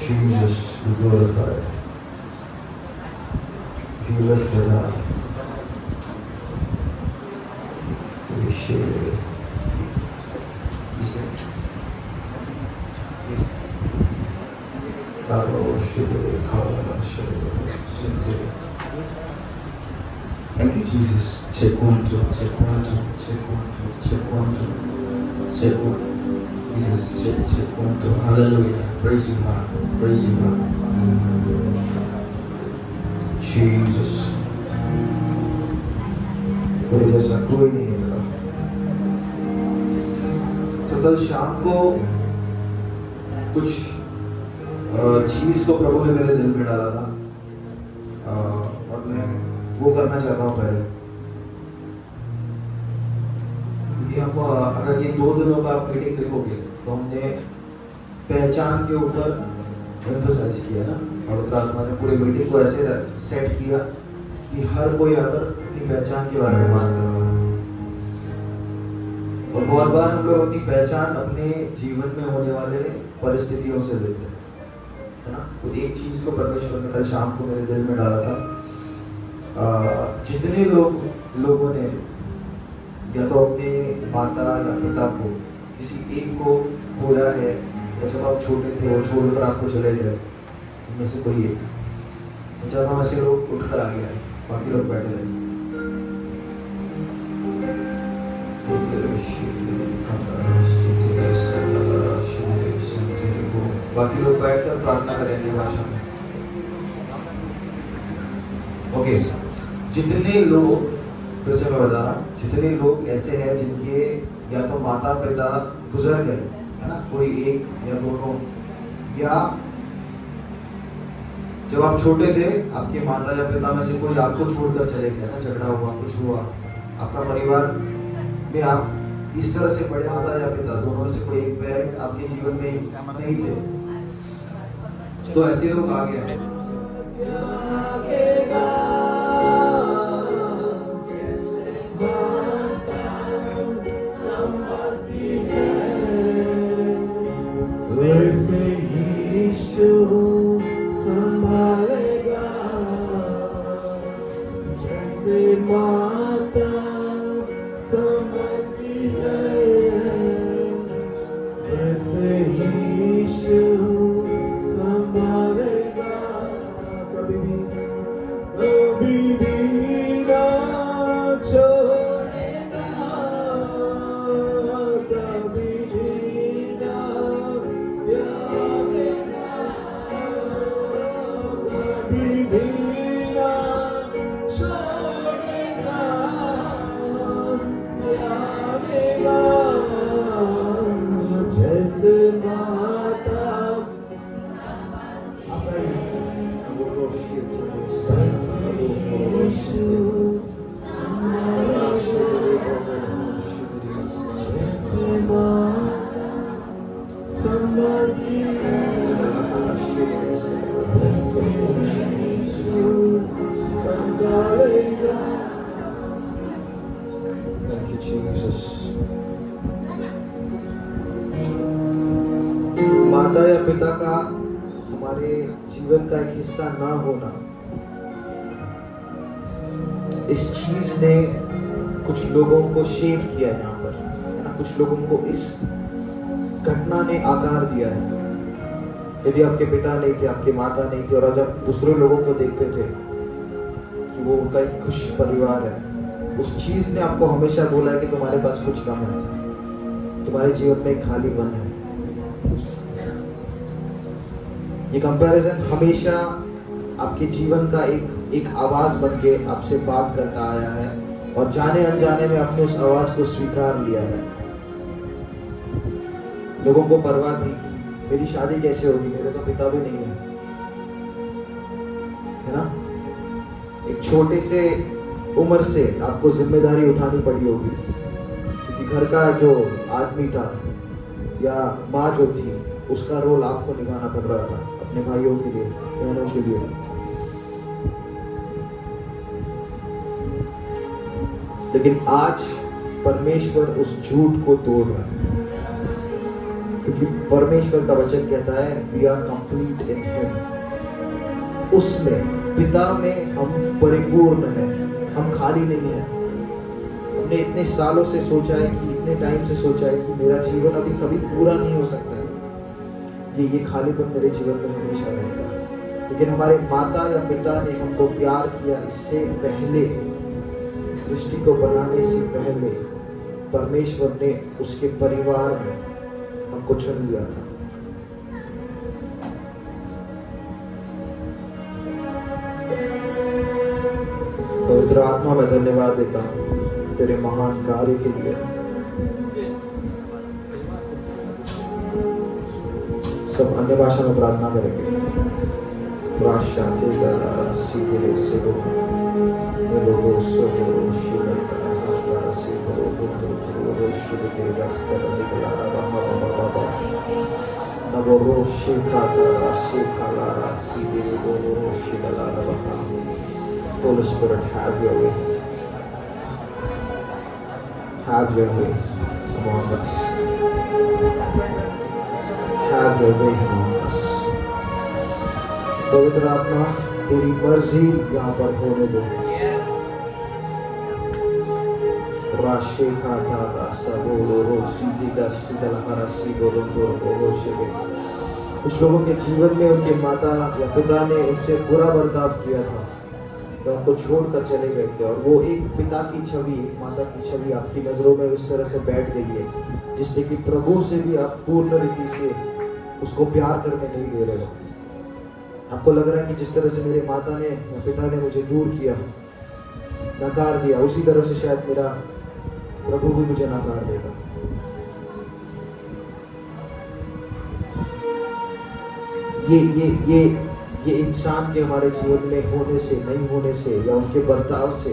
Jesus, be glorified. Be lifted up. Be shared. Thank you, Jesus. Check 1, 2, check 1, 2, check 1, 2, check 1, 2, check 1. Jesus, check 1, 2. Hallelujah. Praise you, Father. Praise you, Father. Jesus. तेरे जैसा कोई नहीं मिला। तो कल शाम को कुछ चीज को प्रभु ने मेरे दिल में डाला था और मैं वो करना चाहता हूँ पहले। ये हम अगर ये 2 दिनों का मीटिंग देखोगे तो हमने पहचान के ऊपर एम्फसाइज किया ना, और आत्मा ने पूरी मीटिंग को ऐसे सेट किया कि हर कोई आकर अपनी पहचान के बारे में बात कर रहा था। और बहुत बार हम लोग अपनी पहचान अपने जीवन में होने वाले परिस्थितियों से लेते हैं, है ना। तो एक चीज को परमेश्वर ने कल शाम को मेरे दिल में डाला था, जितने लोगों ने या तो अपने माता या पिता को किसी एक को खोया है, या जब आप छोटे थे वो छोड़कर आपको चले गए, उनमें से कोई एक, जब हम ऐसे लोग उठकर आ गया है, बाकी लोग बैठे रहे। बाकी लोग बैठकर प्रार्थना करेंगे भाषा में। ओके, जितने लोग, फिर से मैं बता रहा हूँ, जितने लोग ऐसे हैं जिनके या तो माता पिता गुजर गए, है ना, कोई एक या दोनों, या जब आप छोटे थे आपके माता या पिता में से कोई आपको छोड़कर चले गए ना, झगड़ा हुआ, कुछ हुआ, आपका परिवार में आप इस तरह से बड़े माता या पिता दोनों में से कोई एक पेरेंट आपके जीवन में नहीं थे, तो ऐसे लोग आ गए। वैसे यीशु संभालेगा, जैसे माता संभालती है, वैसे यीशु संभालेगा। कभी भी ना छोड़ेगा, कभी भी ना त्यागेगा, कभी भी ना छोड़ेगा, त्यागेगा। जैसे माता यीशु संभालेगा, जैसे माता संभालती है, वैसे यीशु संभालेगा। Thank you, Jesus. माता या पिता का हमारे जीवन का एक हिस्सा ना होना, इस चीज ने कुछ लोगों को शेप किया है यहाँ पर, है ना, कुछ लोगों को इस घटना ने आकार दिया है। यदि आपके पिता नहीं थे, आपके माता नहीं थे, और आज आप दूसरे लोगों को देखते थे कि वो उनका एक खुश परिवार है, उस चीज ने आपको हमेशा बोला है कि तुम्हारे पास कुछ कम है, तुम्हारे जीवन में एक खालीपन है। ये कंपैरिजन हमेशा आपके जीवन का एक आवाज बन के आपसे बात करता आया है, और जाने अनजाने में आपने उस आवाज को स्वीकार लिया है। लोगों को परवाह थी, मेरी शादी कैसे होगी, मेरे तो पिता भी नहीं है ना। एक छोटे से उम्र से आपको जिम्मेदारी उठानी पड़ी होगी, क्योंकि घर का जो आदमी था या माँ जो थी उसका रोल आपको निभाना पड़ रहा था अपने भाइयों के लिए, बहनों के लिए। लेकिन आज परमेश्वर उस झूठ को तोड़ रहा है, क्योंकि परमेश्वर का वचन कहता है we are complete in him. उसमें, पिता में हम परिपूर्ण हैं, हम खाली नहीं हैं। हमने इतने सालों से सोचा है कि, इतने टाइम से सोचा है कि मेरा जीवन अभी कभी पूरा नहीं हो सकता है, ये खालीपन मेरे जीवन में हमेशा रहेगा। लेकिन हमारे माता या पिता ने हमको प्यार किया इससे पहले, सृष्टि को बनाने से पहले परमेश्वर ने उसके परिवार में हमको चुन लिया था। पवित्र आत्मा, मैं धन्यवाद देता हूँ तेरे महान कार्य के लिए। सब अन्य भाषा में प्रार्थना करेंगे। Holy Spirit, have your way. Have your way among us. Have your way among us. पवित्र आत्मा, तेरी मर्जी यहाँ पर होने दो। राशे काटा रासा बोलो रोसी दिगा सिदल हरासी बोलो बोलो शेबे। कुछ लोगों के जीवन में उनके माता या पिता ने उनसे बुरा बर्ताव किया था, उनको छोड़कर चले गए थे, और वो एक पिता की छवि, माता की छवि आपकी नजरों में उस तरह से बैठ गई है जिससे कि प्रभु से भी आप पूर्ण रीति से उसको प्यार करने नहीं दे रहे हो। आपको लग रहा है कि जिस तरह से मेरे माता ने या पिता ने मुझे दूर किया, नकार दिया, उसी तरह से शायद मेरा प्रभु भी मुझे नकार देगा। ये इंसान के हमारे जीवन में होने से, नहीं होने से या उनके बर्ताव से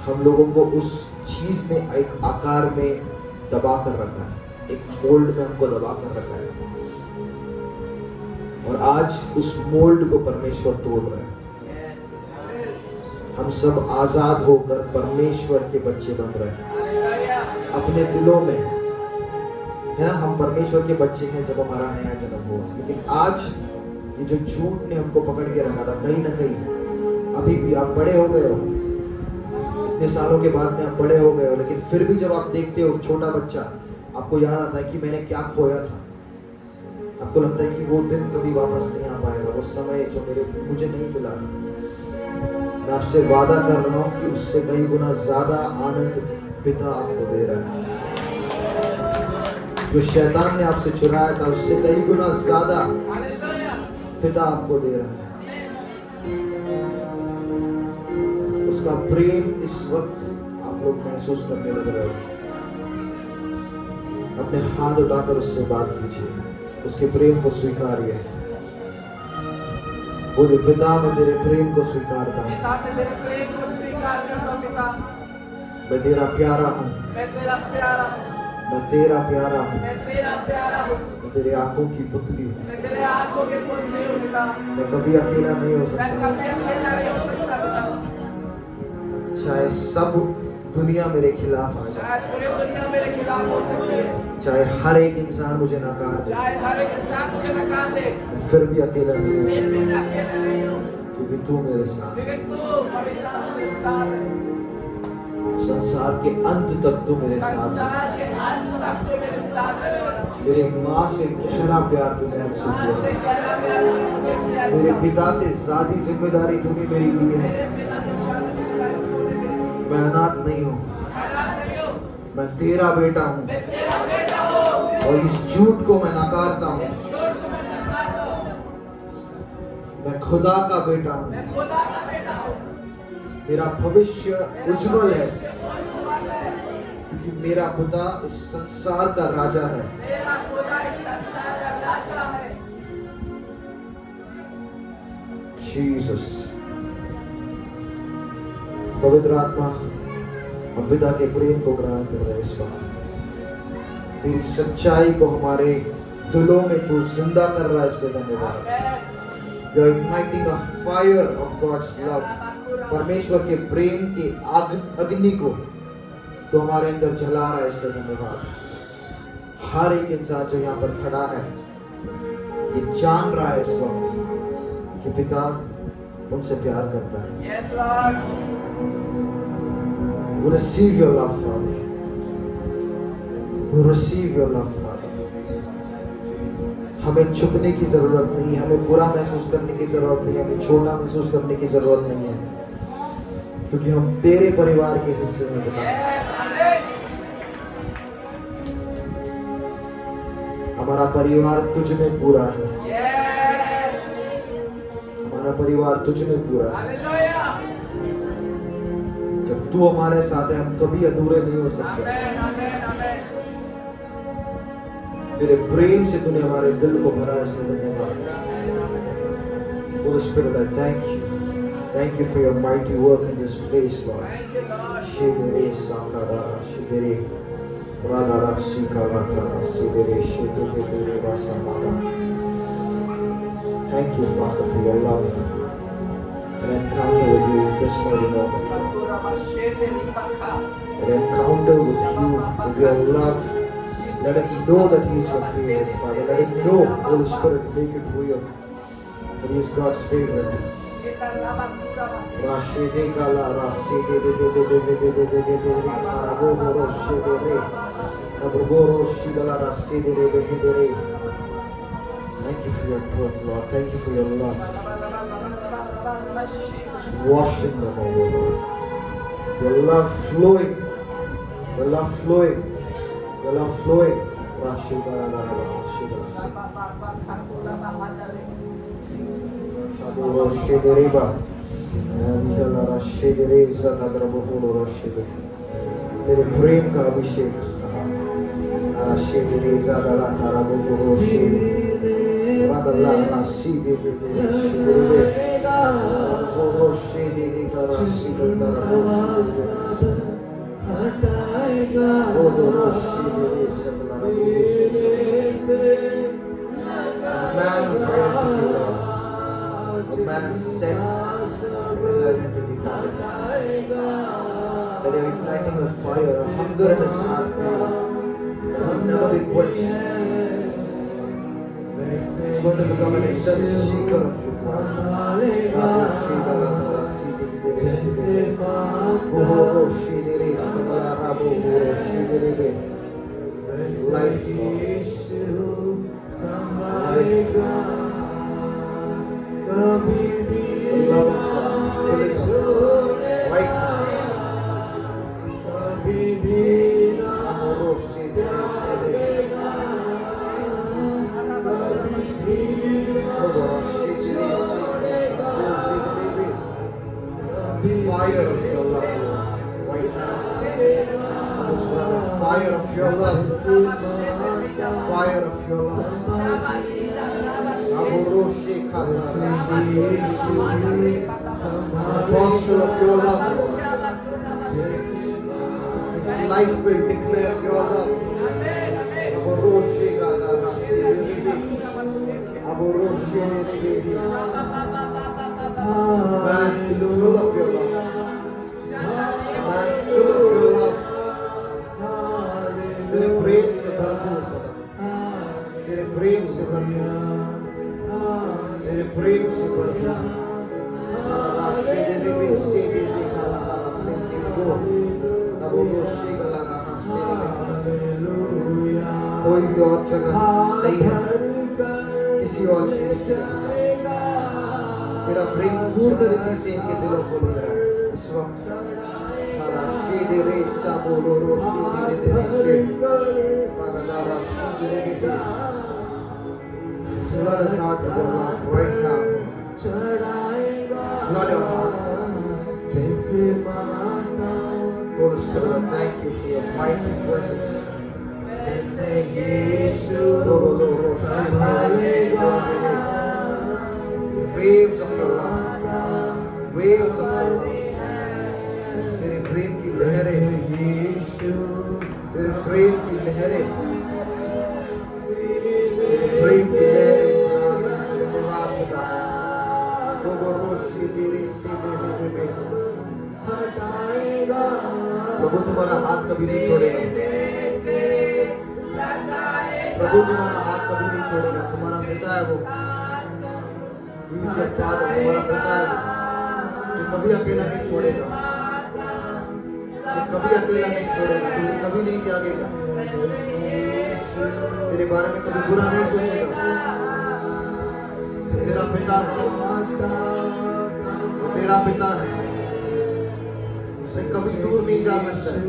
हम लोगों को उस चीज में एक आकार में दबा कर रखा है, एक मोल्ड में हमको दबा कर रखा है, और आज उस मोल्ड को परमेश्वर तोड़ रहा है। हम सब आजाद होकर परमेश्वर के बच्चे बन रहे हैं अपने दिलों में, है ना। हम परमेश्वर के बच्चे हैं जब हमारा नया जन्म हुआ, लेकिन आज ये जो झूठ ने हमको पकड़ के रखा था, कहीं ना कहीं अभी भी आप बड़े हो गए हो, इतने सालों के बाद में आप बड़े हो गए हो, लेकिन फिर भी जब आप देखते हो छोटा बच्चा, आपको याद आता है कि मैंने क्या खोया था। आपको लगता है कि वो दिन कभी वापस नहीं आ पाएगा, वो समय जो मुझे नहीं मिला। मैं आपसे वादा कर रहा हूँ कि उससे कई गुना ज्यादा आनंद पिता आपको दे रहा है। जो शैतान ने आपसे चुराया था, उससे कई गुना ज्यादा पिता आपको दे रहा है। उसका प्रेम इस वक्त आप लोग महसूस करने लग रहे हो। अपने हाथ उठाकर उससे बात कीजिए, उसके प्रेम को स्वीकारिए। बोले, पिता मैं तेरे प्रेम को स्वीकारता हूँ, मैं तेरा प्यारा हूँ, मैं तेरा प्यारा हूँ, मैं तेरे आंखों की पुतली हूँ, मैं कभी अकेला नहीं हो सकता। चाहे सब दुनिया मेरे खिलाफ आ जाए, चाहे हर एक इंसान मुझे नकार दे, मैं फिर भी अकेला नहीं हो सकता, क्योंकि तू मेरे साथ है। संसार के अंत तक तू मेरे साथ है। मेरे माँ से गहरा प्यार तूने मुझसे किया, मेरे पिता से ज्यादा जिम्मेदारी तूने मेरी ली है। मैं अनाथ नहीं हूँ, मैं तेरा बेटा हूँ, और इस झूठ को मैं नकारता हूँ। मैं खुदा का बेटा हूँ, मेरा भविष्य उज्जवल है, क्योंकि मेरा पिता इस संसार का राजा है। जीसस, पवित्र आत्मा, हम पिता के प्रेम को ग्रहण कर रहे हैं इस वक्त। तेरी सच्चाई को हमारे दिलों में तू जिंदा कर रहा है, इसलिए धन्यवाद। You are igniting a fire of God's love. परमेश्वर के प्रेम की अग्नि को तो हमारे अंदर जला रहा है, इसलिए धन्यवाद। हर एक इंसान जो यहाँ पर खड़ा है ये जान रहा है इस वक्त कि पिता उनसे प्यार करता है। Yes, Lord. We receive your love, Father. We receive your love, Father. हमें छुपने की जरूरत नहीं, हमें बुरा महसूस करने की जरूरत नहीं, हमें छोटा महसूस करने की जरूरत नहीं है, क्योंकि हम तेरे परिवार के हिस्से में बना। Yes, Amen. हमारा परिवार तुझ में पूरा है, Yes. हमारा परिवार तुझ में पूरा है। Hallelujah. जब तू हमारे साथ है हम कभी अधूरे नहीं हो सकते। Amen, amen, amen. तेरे प्रेम से तूने हमारे दिल को भरा, इसमें धन्यवाद। Holy Spirit, I thank you. Thank you for your mighty work in this place, Lord. Thank you, Lord. Shidere sakadara, shidere radara sikalatara, shidere shidere vasamada. Thank you, Father, for your love and encounter with you this very moment. Bakura mashete lipaka. An encounter with you, with your love. Let him know that he is your favorite, Father. Let him know, Holy Spirit, make it real, that he is God's favorite. Kita labakura mashete. Rashide gala raside de karabo roshide re abrbo roshigala raside re behidere. Thank you for your truth, Lord. Thank you for your love. It's washing them over, Lord. Your love flowing. Your love flowing. Your love flowing. Rashigala rashigala Aburo shedereba. Nikala rashidere zakadrabo holo roshide. तेरे प्रेम का अभिषेक रashidere zakala tarabo holo roshide. Radala rashide de shidere. Holo roshide de karashide tarabo roshide. Holo roshide de zakala roshide. Man of identity, Lord. A man set in his identity, Father. That you're igniting a fire, a hunger in his heart for you. It will never be quenched. He's going to become an intense seeker of you, Life, the love of God, fill it up right now. Fire of your love, Lord, right now. This brother, fire of your love, fire of your love. Apostle of your love, Lord. His life will declare your love. Man, full of your love. Man, full of your love. तेरे प्रेम से भरपूर पता, तेरे प्रेम से भरपूर, तेरे प्रेम से भरपूर। कोई भी और जगह नहीं है, किसी और चीज से तेरा प्रेम पूर्ण रीति से इनके दिलों को ले रहा है इस वक्त। Flood his heart with your love right now. Flood your heart. Holy Spirit, I thank you for your mighty presence. Waves of your love. Waves of your love. तेरे प्रेम की लहरें, तेरे प्रेम की लहरें छोड़ेगा, तुम्हारा पिता है वो। He's your father, तुम्हारा पिता है वो, जो कभी अकेला नहीं छोड़ेगा, जो कभी अकेला नहीं छोड़ेगा, तुझे कभी नहीं त्यागेगा, तेरे बारे में कभी बुरा नहीं सोचेगा। तेरा पिता है, वो तेरा पिता है, उससे कभी दूर नहीं जा सकता है।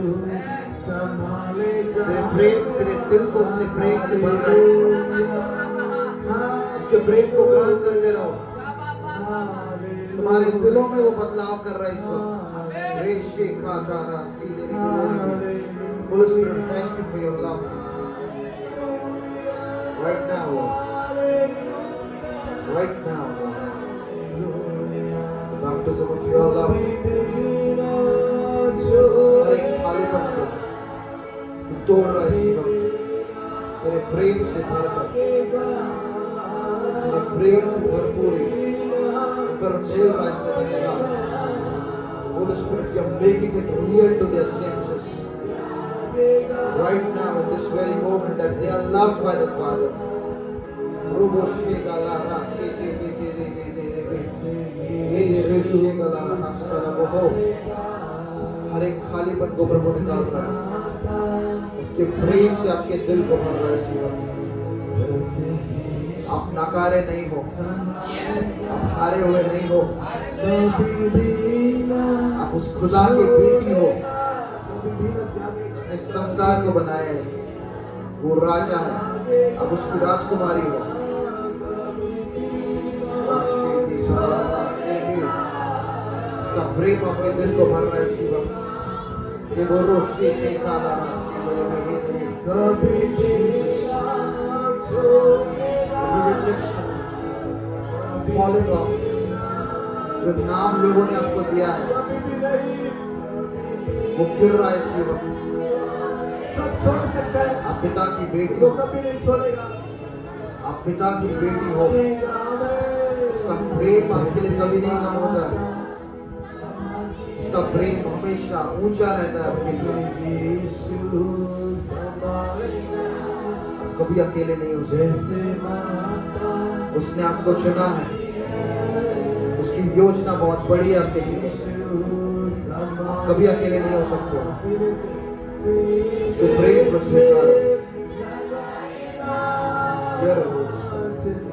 तेरे प्रेम, तेरे दिल को उससे प्रेम से भर रहे, उसके प्रेम को ग्रहण करते रहो। तुम्हारे दिलों में वो बदलाव कर रहा है इस वक्त। Holy Spirit, thank you for your love right now, Lord. Right now, Lord. The baptism of your love. हर एक खालीपन को तोड़ रहा है इसी वक्त, तेरे प्रेम से भरकर, तेरे प्रेम की भरपूरी ऊपर झेल रहा है इसका धन्यवाद। Holy Spirit, you are making it real to their senses right now at this very moment that they are loved by the Father. हर एक खालीपन को प्रभु निकाल रहा है, उसके प्रेम से आपके दिल को भर रहा है इसी वक्त। आप नकारे नहीं हो, आप हारे हुए नहीं हो, आप उस खुदा की बेटी हो जिसने संसार को बनाया है। वो राजा है, आप उसकी राजकुमारी हो। उसका प्रेम आपके दिल को भर रहा है इसी वक्त। ये वो रोशनी के काला रास्ते मेरे में ही नहीं। Jesus, every rejection, falling off, जो नाम लोगों ने आपको दिया है वो गिर रहा है इसी वक्त। सब छोड़ सकता है, आप पिता की बेटी वो हो, कभी नहीं छोड़ेगा। आप पिता की बेटी हो, उसका प्रेम आपके लिए कभी नहीं कम होता है, उसका प्रेम हमेशा ऊंचा रहता है आपके लिए। आप कभी अकेले नहीं हो सकते, उसने आपको चुना है, उसकी योजना बहुत बड़ी है आपके जीवन में। आप कभी अकेले नहीं हो सकते, उसके प्रेम को स्वीकारो।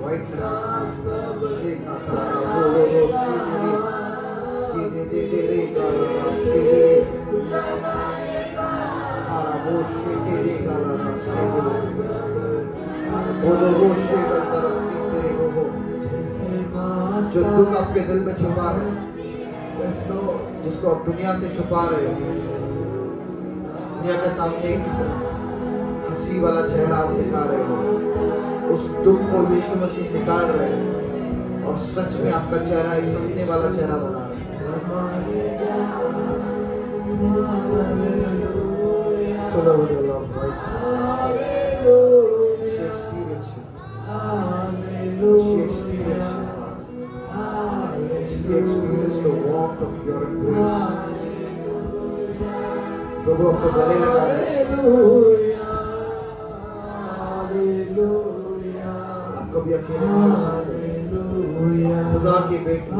Right now, shake out the जो दुख आपके दिल में छुपा है, जिसको आप दुनिया से छुपा रहे हो, दुनिया के सामने एक हंसी वाला चेहरा आप दिखा रहे हो, उस दुख को यीशु मसीह निकाल रहे हैं और सच में आपका चेहरा एक हंसने वाला चेहरा बना रहे हैं। Follow with your love right now. She experienced you. She experienced you, Father. She experienced the warmth of your embrace. प्रभु आपको गले लगा रहे हैं। आप कभी अकेले नहीं हो सकते, खुदा की बेटी।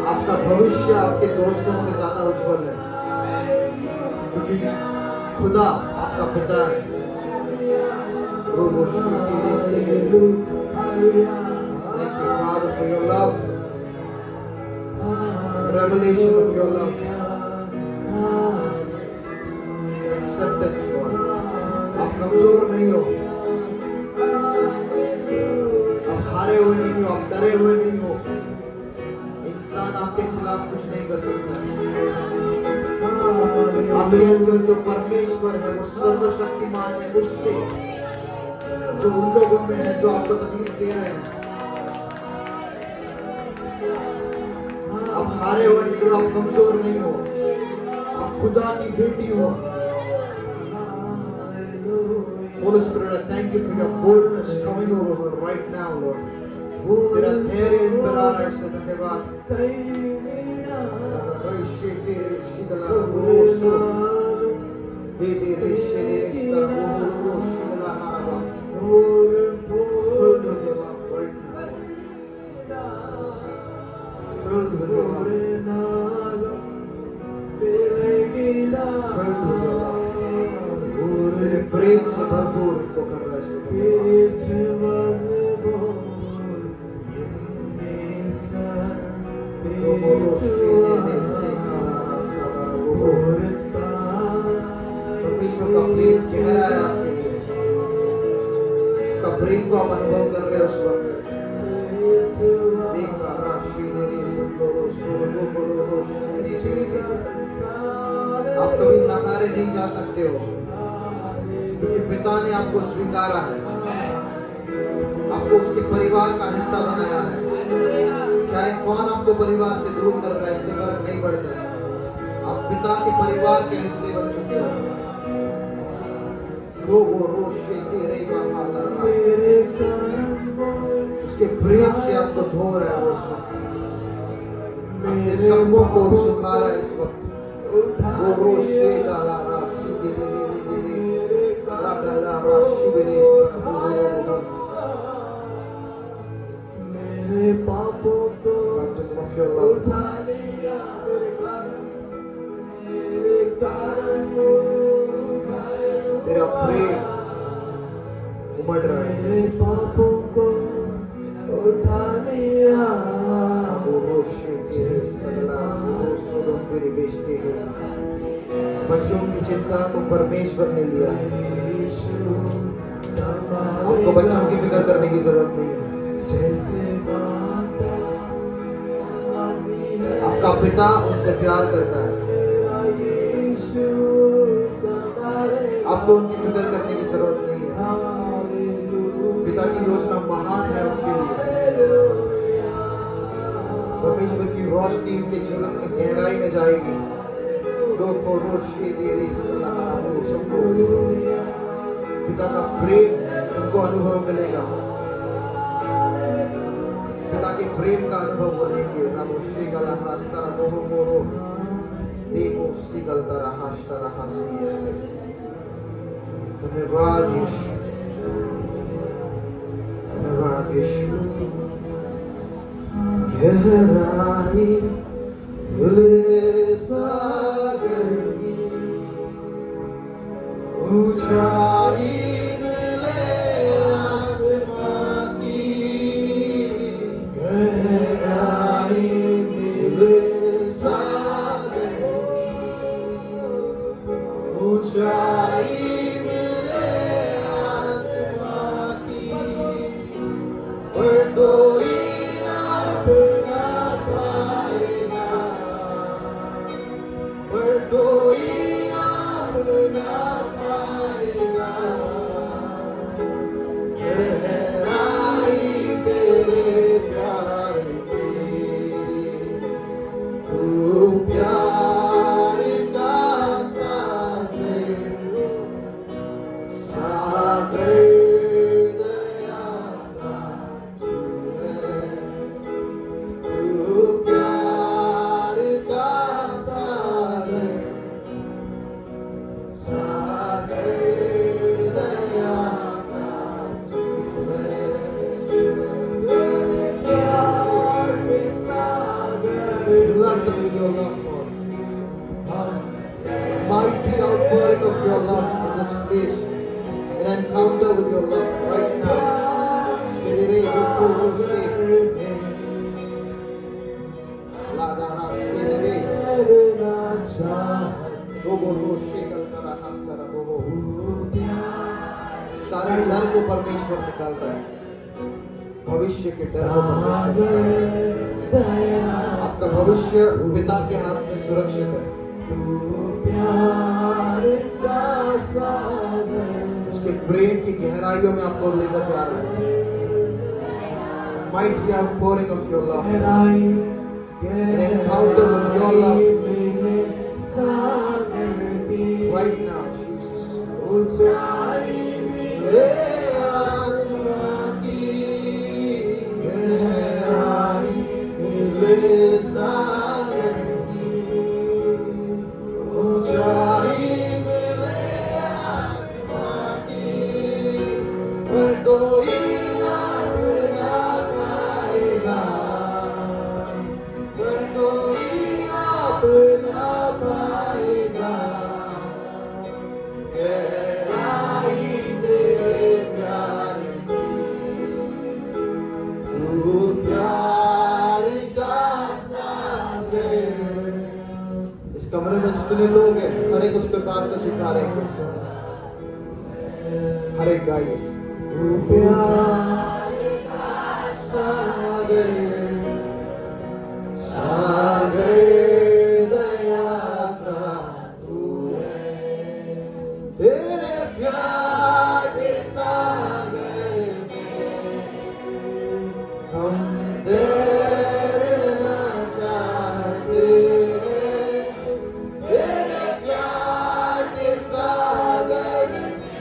आपका भविष्य आपके दोस्तों से ज्यादा उज्जवल है, क्योंकि खुदा आपका पिता है। Thank you, Father, for your love, revelation of your love, acceptance, Lord. आप कमजोर नहीं हो, आप हारे हुए नहीं हो, आप डरे हुए नहीं हो। इंसान आपके खिलाफ कुछ नहीं कर सकता। आप ये जो परमेश्वर है वो सर्वशक्तिमान है, उससे जो उन लोगों में है जो आपको तकलीफ दे रहे हैं। आप हारे हुए नहीं हो, आप कमजोर नहीं हो, आप खुदा की बेटी हो। Holy Spirit, I thank you for your boldness coming over her right now, Lord. तेरा धैर्य इन पर आ रहा है, इसमें धन्यवाद। दे दे रे शेले रिश्ता वो शिला हारवा और filled with your love right now, filled with your love, filled with your love, तेरे प्रेम से भरपूर इनको कर रहा है परमेश्वर का प्रेम गहरा है आपके लिए, उसका प्रेम को आप अनुभव कर रहे हो उस वक्त। आप कभी नकारे नहीं जा सकते हो क्योंकि पिता ने आपको स्वीकारा है, आपको उसके परिवार का हिस्सा बनाया है। चाहे कौन आपको परिवार से दूर कर रहा है इससे फर्क नहीं पड़ता है, आप पिता के परिवार के हिस्से बन चुके हो। उसके प्रेम से आपको धो रहा है वो इस वक्त, अपने सबों को सुखा रहा है इस वक्त। वो रोशे डाला राशि दे दे दे दे दे डाला राशि मेरे पापों को baptism of your love, उठा लिया मेरे कारण को तेरा प्रेम उमड़ रहा है, मेरे पापों को उठा लिया वो रोशे तेरे सगला वो सोलों तेरे बेचते हैं। बच्चों की चिंता को परमेश्वर ने लिया है, आपको बच्चों की फिक्र करने की जरूरत नहीं है। जैसे आपका पिता उनसे प्यार करता है, आपको उनकी फिक्र करने की जरूरत नहीं है। पिता की योजना महान है उनके लिए, परमेश्वर की रोशनी उनके जीवन में गहराई में जाएगी। पिता का प्रेम उनको अनुभव मिलेगा, पिता के प्रेम का अनुभव करेंगे। धन्यवाद यीशु, धन्यवाद यीशु। गहराई खुले सागर की ऊंचाई मिले आसमां की, गहराई मिले सागर ऊंचाई मिले आसमां की, पर कोई ना बना पाएगा, पर कोई ना बना पाएगा। गहराई तेरे प्यार की, तू प्यार का सागर, सागर दया का तू है, तू प्यार का सागर, सागर दया का तू है। तेरे प्यार के सागर, Love them with your love, Lord. Mighty outpouring of your love in this place, an encounter with your love right now. Shire Guru Shire Ladara Shire Gogo Roshe Galtara Hastara Gogo। सारे डर को परमेश्वर निकाल रहा है, भविष्य के डर को परमेश्वर निकाल रहा है। आपका भविष्य पिता के हाथ में सुरक्षित है, उसके प्रेम की गहराइयों में आपको लेकर जा रहा है। Mighty outpouring of your love, an encounter with your love right now, Jesus. आसमां की गहराई मिले सागर की, ऊंचाई मिले जितने लोग हैं हर एक उस प्रकार का सिखाएंगे, हर एक गाइए। प्यार का सागर, सागर दया का तू है। तेरे प्यार के सागर में हम तैरना चाहते हैं। तेरे प्यार के सागर में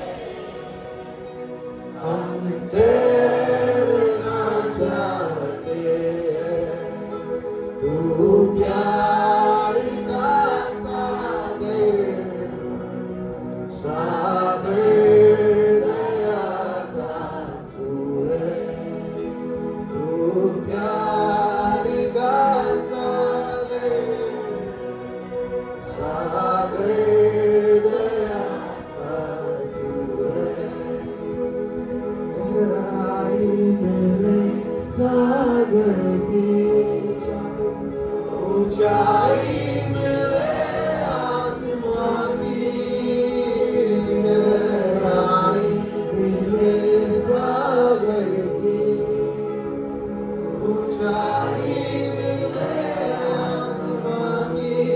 हम तैरना चाहते हैं। तू प्यार का सागर, सागर दया का तू है। तू प्यार का सागर, सागर दया का तू है। गहराई मिले सागर की, ऊंचाई मिले आसमान की। गहराई मिले सागर की, ऊंचाई मिले आसमान की।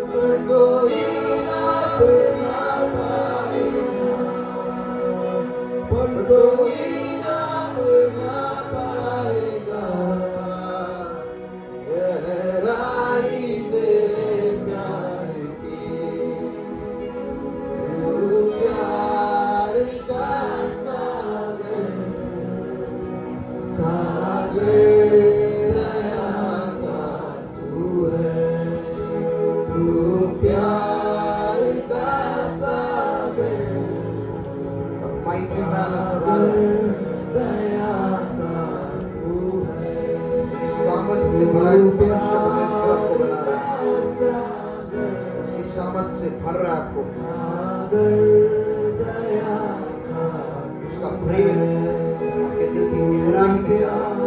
पर कोई नाप ना पाएगा, पर कोई नाप ना पाएगा गहराई तेरे प्यार की। तू प्यार का सागर, सागर दया का तू है। तू प्यार का सागर, Mighty man of valor, दया का तू है। एक सामर्थ से भरा एक मनुष्य परमेश्वर आपको बना रहा है, सागर, उसकी सामर्थ से भर रहा है आपको। सागर दया का उसका प्रेम आपके दिल की गहराई में जा रहा है।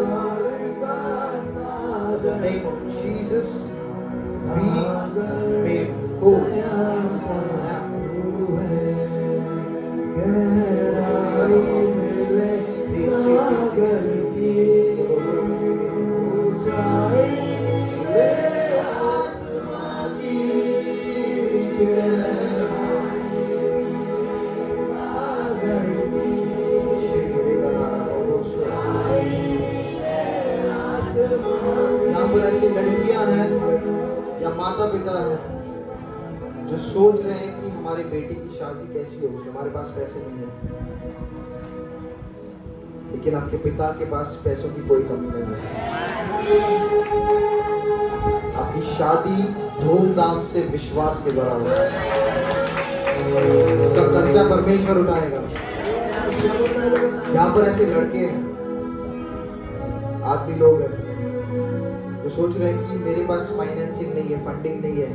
In the name of Jesus, be made whole. Now, गहराई मिले सागर की, ऊंचाई मिले आसमान की। गहराई सागर की, ऊंचाई मिले आसमान की। यहाँ पर ऐसी लड़कियां हैं या माता पिता हैं जो सोच रहे हैं कि हमारी बेटी की शादी कैसी होगी, हमारे पास पैसे नहीं है। लेकिन आपके पिता के पास पैसों की कोई कमी नहीं है। आपकी शादी धूमधाम से विश्वास के द्वारा होगी। इसका खर्चा परमेश्वर उठाएगा। यहाँ पर ऐसे लड़के हैं, आदमी लोग हैं जो सोच रहे हैं कि मेरे पास फाइनेंसिंग नहीं है, फंडिंग नहीं है,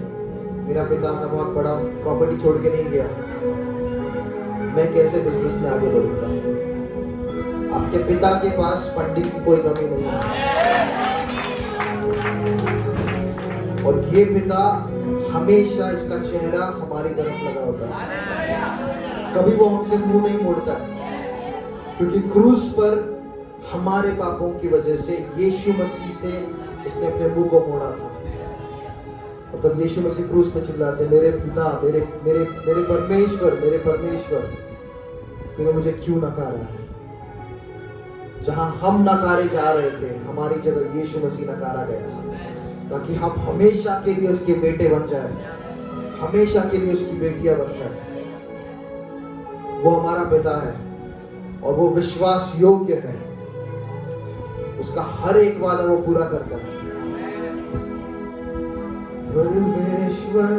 मेरा पिता बहुत बड़ा प्रॉपर्टी छोड़ के नहीं गया, मैं कैसे बिजनेस में आगे बढ़ूंगा। आपके पिता के पास फंडिंग की कोई कमी नहीं है, और ये पिता हमेशा इसका चेहरा हमारी तरफ लगा होता है। कभी वो हमसे मुंह नहीं मोड़ता है, क्योंकि क्रूस पर हमारे पापों की वजह से यीशु मसीह से उसने अपने मुंह को मोड़ा था। और तब यीशु मसीह क्रूस पे चिल्लाते, मेरे पिता, मेरे मेरे मेरे परमेश्वर, मेरे परमेश्वर, तूने मुझे क्यों नकारा है। जहां हम नकारे जा रहे थे, हमारी जगह यीशु मसीह नकारा गया, ताकि हम हमेशा के लिए उसके बेटे बन जाए, हमेशा के लिए उसकी बेटियां बन जाए। वो हमारा पिता है और वो विश्वास योग्य है, उसका हर एक वादा वो पूरा करता है। परमेश्वर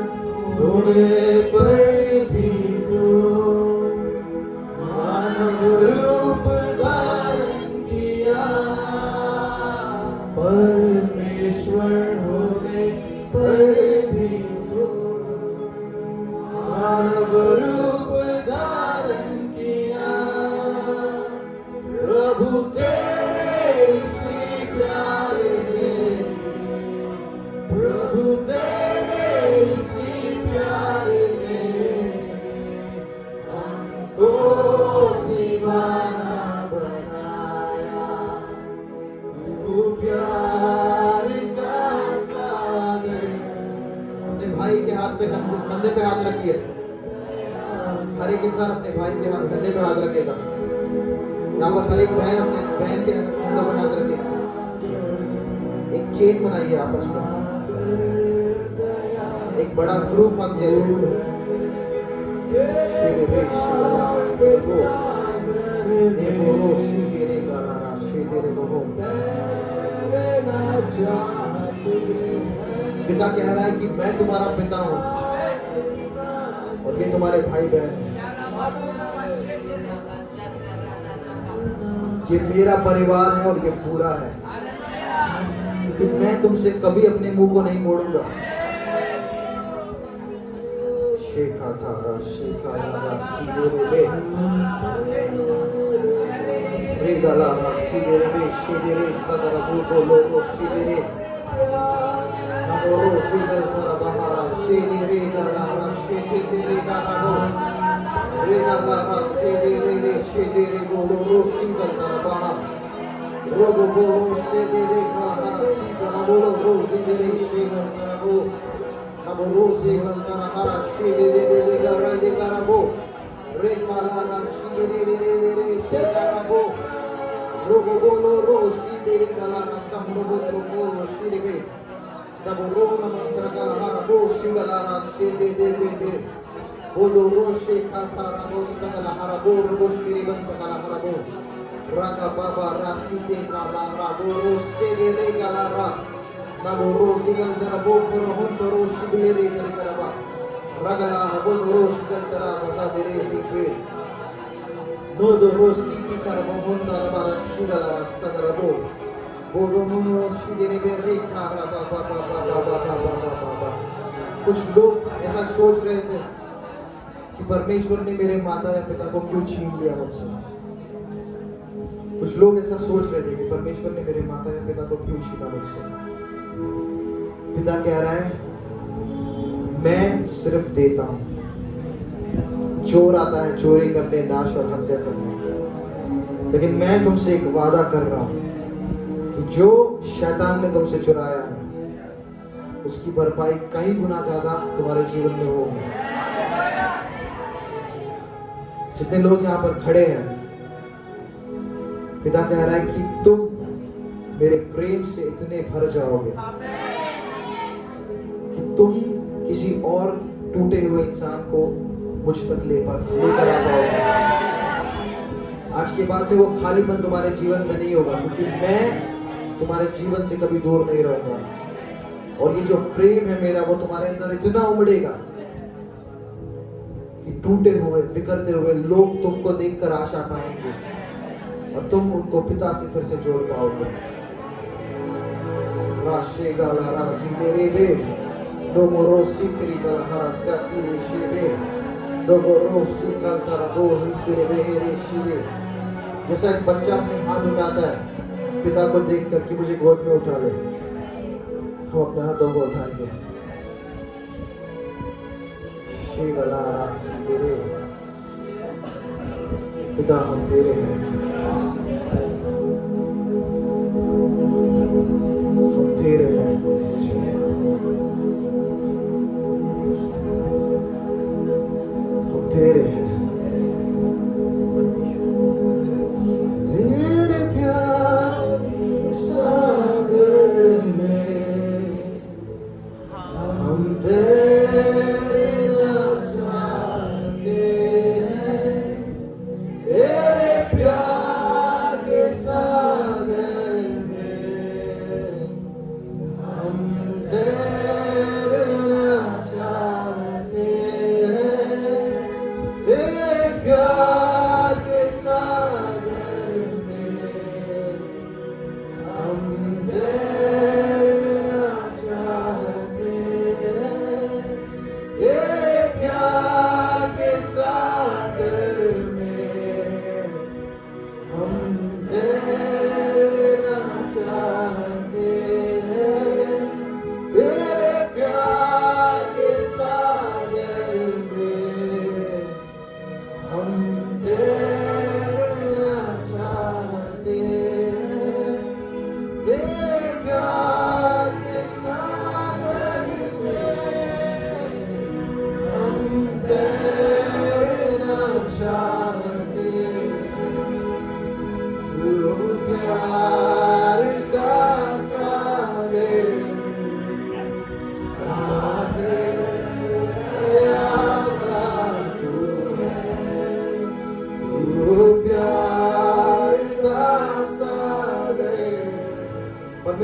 होने पर भी तो मानव रूप धारण किया। परमेश्वर होने पर भी तो मानव रूप धारण किया। प्रभु तेरे इसी प्यारे ने, प्रभु तेरे इसी याद रखेगा। यहाँ पर हर एक बहन अपने बहन के कंधों पर हाथ रखेगा। एक चेन बनाइए आपस में, एक बड़ा ग्रुप हम जैसे पिता कह रहा है कि मैं तुम्हारा पिता हूँ और ये तुम्हारे भाई बहन हैं। ये मेरा परिवार है और ये पूरा है, क्योंकि मैं तुमसे कभी अपने मुंह को नहीं मोड़ूंगा। शेखा थारा शेखा लारा सीधे बे रेगला सीधे बे शेदे सदर बुको लोगो सीधे नमोरो सीधे थारा बहारा शेदे रेगला शेदे रेगला रेगला शेदे शेदे बोलो सीधे थारा बहारा रोगो बोलो शेदे रेगला सीधे बोलो सीधे शेदे थारा बो Amorosi Gantara Hara Shide de Gara de Garabo Rekala Shide de Shekarabo Rogo Bolo Rosi de Galana Samrobo Rogo Shide Daborona Mantra Harabo Singalara Shide de Bolo Roshe Kantarabo Sagala Harabo Roshiri Bantala Harabo Raga Baba Rasite Rabo Rose de Galara Namorosi Gantara Bokoro Hontoro Shibere Karaba Ragala Bolo Shigantara Bazadere Hikwe Nodo Rosi Karama Honda Rabara Shigala Sagarabo Bolono Shidere Berika Baba कुछ लोग ऐसा सोच रहे थे कि परमेश्वर ने मेरे माता या पिता को क्यों छीन लिया मुझसे। कुछ लोग ऐसा सोच रहे थे कि परमेश्वर ने मेरे माता या पिता को क्यों छीना मुझसे। पिता कह रहा है मैं सिर्फ देता हूं। चोर आता है चोरी करने, नाश और हत्या करने, लेकिन मैं तुमसे एक वादा कर रहा हूं कि जो शैतान ने तुमसे चुराया है उसकी भरपाई कई गुना ज्यादा तुम्हारे जीवन में होगी। जितने लोग यहाँ पर खड़े हैं, पिता कह रहा है कि तुम मेरे प्रेम से इतने भर जाओगे कि तुम किसी और टूटे हुए इंसान को मुझ तक लेकर आ पाओगे। आज के बाद में वो खालीपन तुम्हारे जीवन में नहीं होगा, क्योंकि मैं तुम्हारे जीवन से कभी दूर नहीं रहूंगा। और ये जो प्रेम है मेरा, वो तुम्हारे अंदर इतना उमड़ेगा कि टूटे हुए बिखरते हुए लोग तुमको देखकर आशा पाएंगे और तुम उनको पिता से फिर से जोड़ पाओगे। राशे गाला राजी तेरे बे दो मोरोसी तेरी गाला हरा सतीरे शिवे दो मोरोसी कल तारा दो तेरे बेहरे शिवे। जैसा एक बच्चा अपने हाथ उठाता है पिता को देखकर कि मुझे गोद में उठा ले, हम अपने हाथों को उठाएंगे। शिवला राशि तेरे पिता, हम तेरे हैं, हम तेरे हैं। हम तेरे हैं। मेरे प्यार सागर में हम तेरे नाम चाहते हैं। तेरे प्यार के सागर में हम तेरे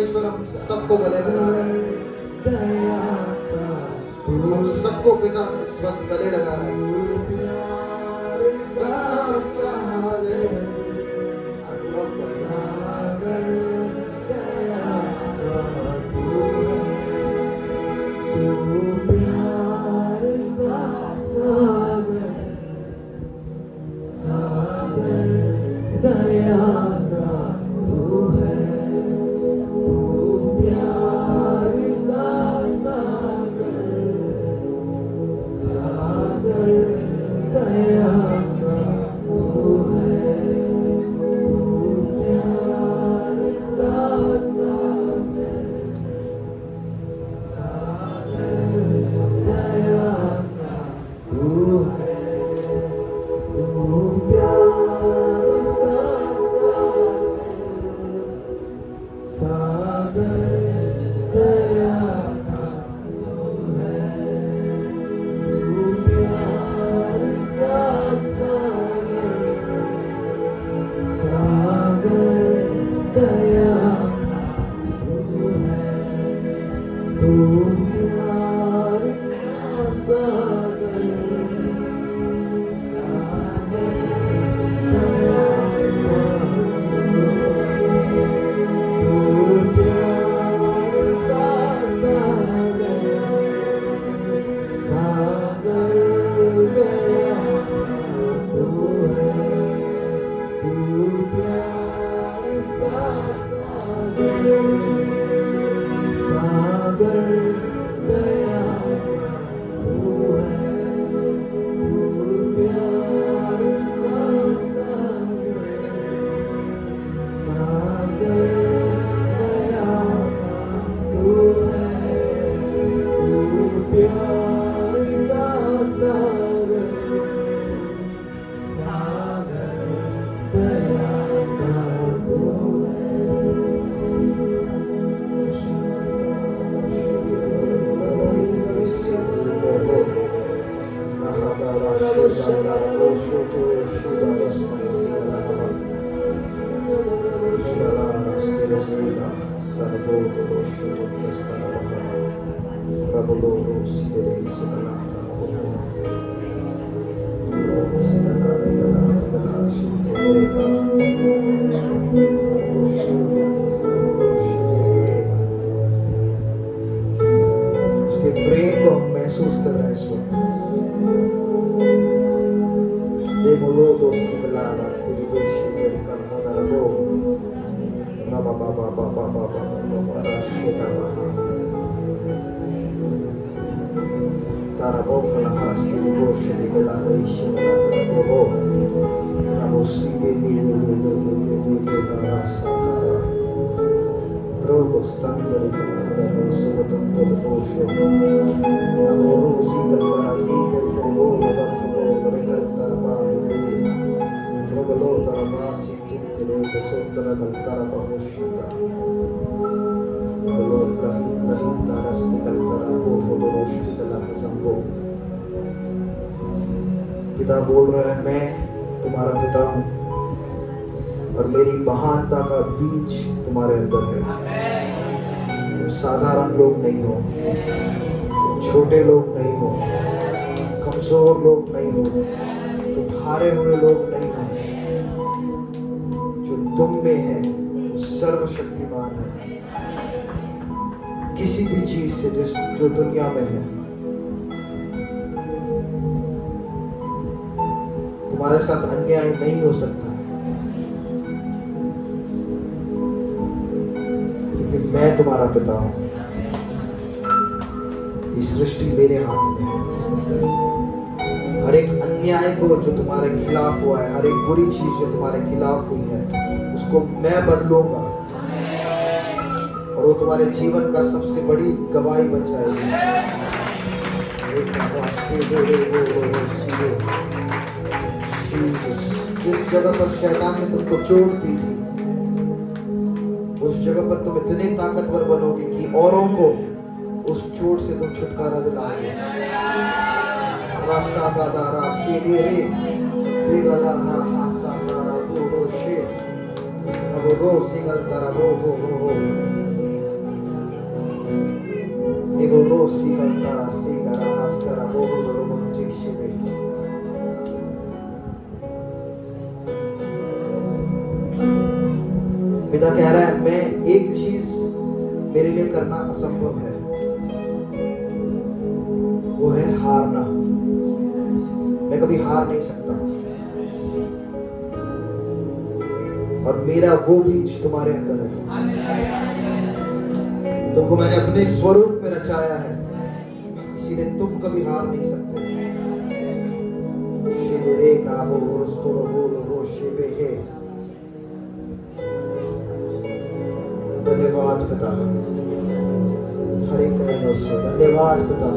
परमेश्वर हम सबको गले लगा रहे हैं, दया का तू हम सबको पिता इस वक्त गले लगा रहे हैं। प्यार का सागर, सागर दया का तू है, तू प्यार का सागर, सागर दया का तू है, तू प्यार का सागर, सागर दया का तू है, तू प्यार का सागर, सागर दया का तू है, तू प्यार का सागर, सागर दया का तू है, तू प्यार का सागर, सागर दया का तू है, तू प्यार का सागर, सागर दया का तू प्यार का सागर, सागर दया तू है, तू प्यार का सागर, सागर दया तू है, तू प्यार का सागर, सागर दया तू है, तू प्यार का सागर, सागर दया तू उसके प्रेम को हम महसूस कर रहे हैं इस वक्त। Demolo dosti belada stili beshi dari kalhada rabo raba baba baba baba baba rashida baha tarabo kalahara stili beshi dari belada ishi belada rabo ho rabo sige de rasa kara drogo standard belada rasa betul bosho rabo rusi belada hidel terbo betul berekal tarba Rogalo tarabasi tintile kusotara dal tarabahoshita Rogalo lahit larasti dal tarabo hodoroshti dal hazambo पिता बोल रहा है मैं तुम्हारा पिता हूँ और मेरी महानता का बीज तुम्हारे अंदर है। तुम साधारण लोग नहीं हो, तुम छोटे लोग नहीं हो, कमजोर लोग नहीं हो, तुम हारे हुए लोग नहीं हो। जो तुम में है वो सर्वशक्तिमान है, किसी भी चीज से जो दुनिया में है। तुम्हारे साथ अन्याय नहीं हो सकता है क्योंकि मैं तुम्हारा पिता हूं। ये सृष्टि मेरे हाथ में है। हर एक अन्याय को जो तुम्हारे खिलाफ हुआ है, हर एक बुरी चीज जो तुम्हारे खिलाफ हुई है, उसको मैं बदलूंगा और वो तुम्हारे जीवन का सबसे बड़ी गवाही बन जाएगी। जिस जगह पर शैतान ने तुमको चोट दी थी, उस जगह पर तुम इतने ताकतवर बनोगे कि औरों को उस चोट से तुम छुटकारा दिलाओगे। पिता कह रहा है मैं एक चीज मेरे लिए करना असंभव है, वो है हारना। मैं कभी हार नहीं सकता, और मेरा वो बीज तुम्हारे अंदर है। तुमको मैंने अपने स्वरूप में रचाया है, इसीलिए तुम कभी हार नहीं सकते। शिवरे का वो शिवे है। धन्यवाद पिता, हर एक कहने से धन्यवाद पिता,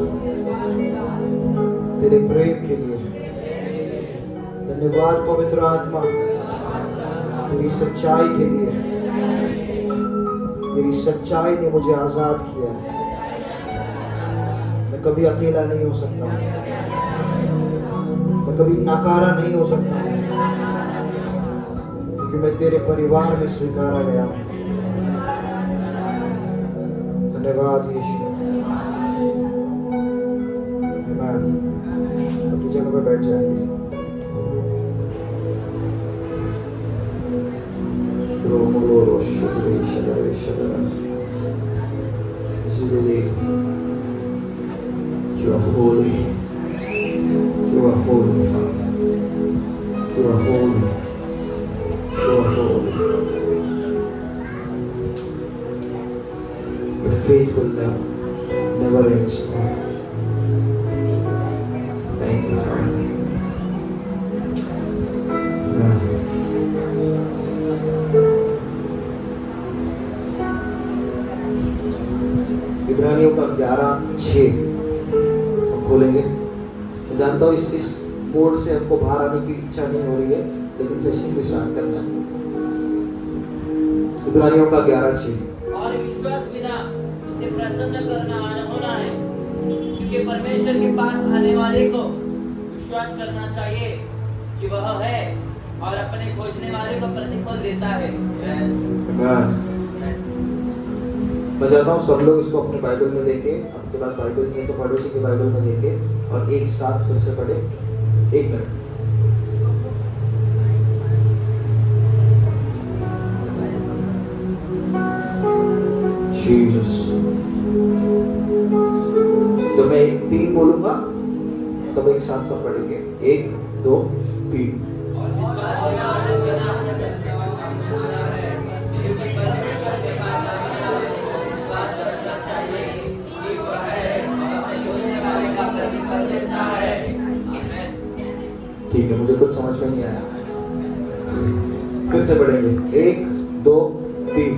तेरे प्रेम के लिए धन्यवाद। पवित्र आत्मा, तेरी सच्चाई के लिए, तेरी सच्चाई ने मुझे आजाद किया है। मैं कभी अकेला नहीं हो सकता, मैं कभी नाकारा नहीं हो सकता, क्योंकि मैं तेरे परिवार में स्वीकारा गया हूं। धन्यवाद यीशु। आमीन। अपनी जगह पे बैठ जाएंगे। You are holy. You are holy, Father. You are holy. You are holy. Your faithfulness never ends. Thank you, Father. Amen. इब्रानियों का 11:6 हम खोलेंगे। मैं जानता हूँ इस बोर्ड से हमको बाहर आने की इच्छा नहीं हो रही है, लेकिन सेशन को स्टार्ट करना है। इब्रानियों का 11:6। और विश्वास बिना उसे प्रसन्न करना होना है, क्योंकि परमेश्वर के पास आने वाले को विश्वास करना चाहिए कि वह है, और अपने खोजने वाले को प्रतिफल देता है। मैं चाहता हूँ सब लोग इसको अपने बाइबल में देखें। आपके पास बाइबल नहीं है तो पड़ोसी के बाइबल में देखें और एक साथ फिर से पढ़े। 1 मिनट। जीसस। जब मैं 3 बोलूंगा तब एक साथ सब पढ़ेंगे। 1 2 3। ठीक है, मुझे कुछ समझ में नहीं आया, फिर से पढ़ेंगे। 1 2 3।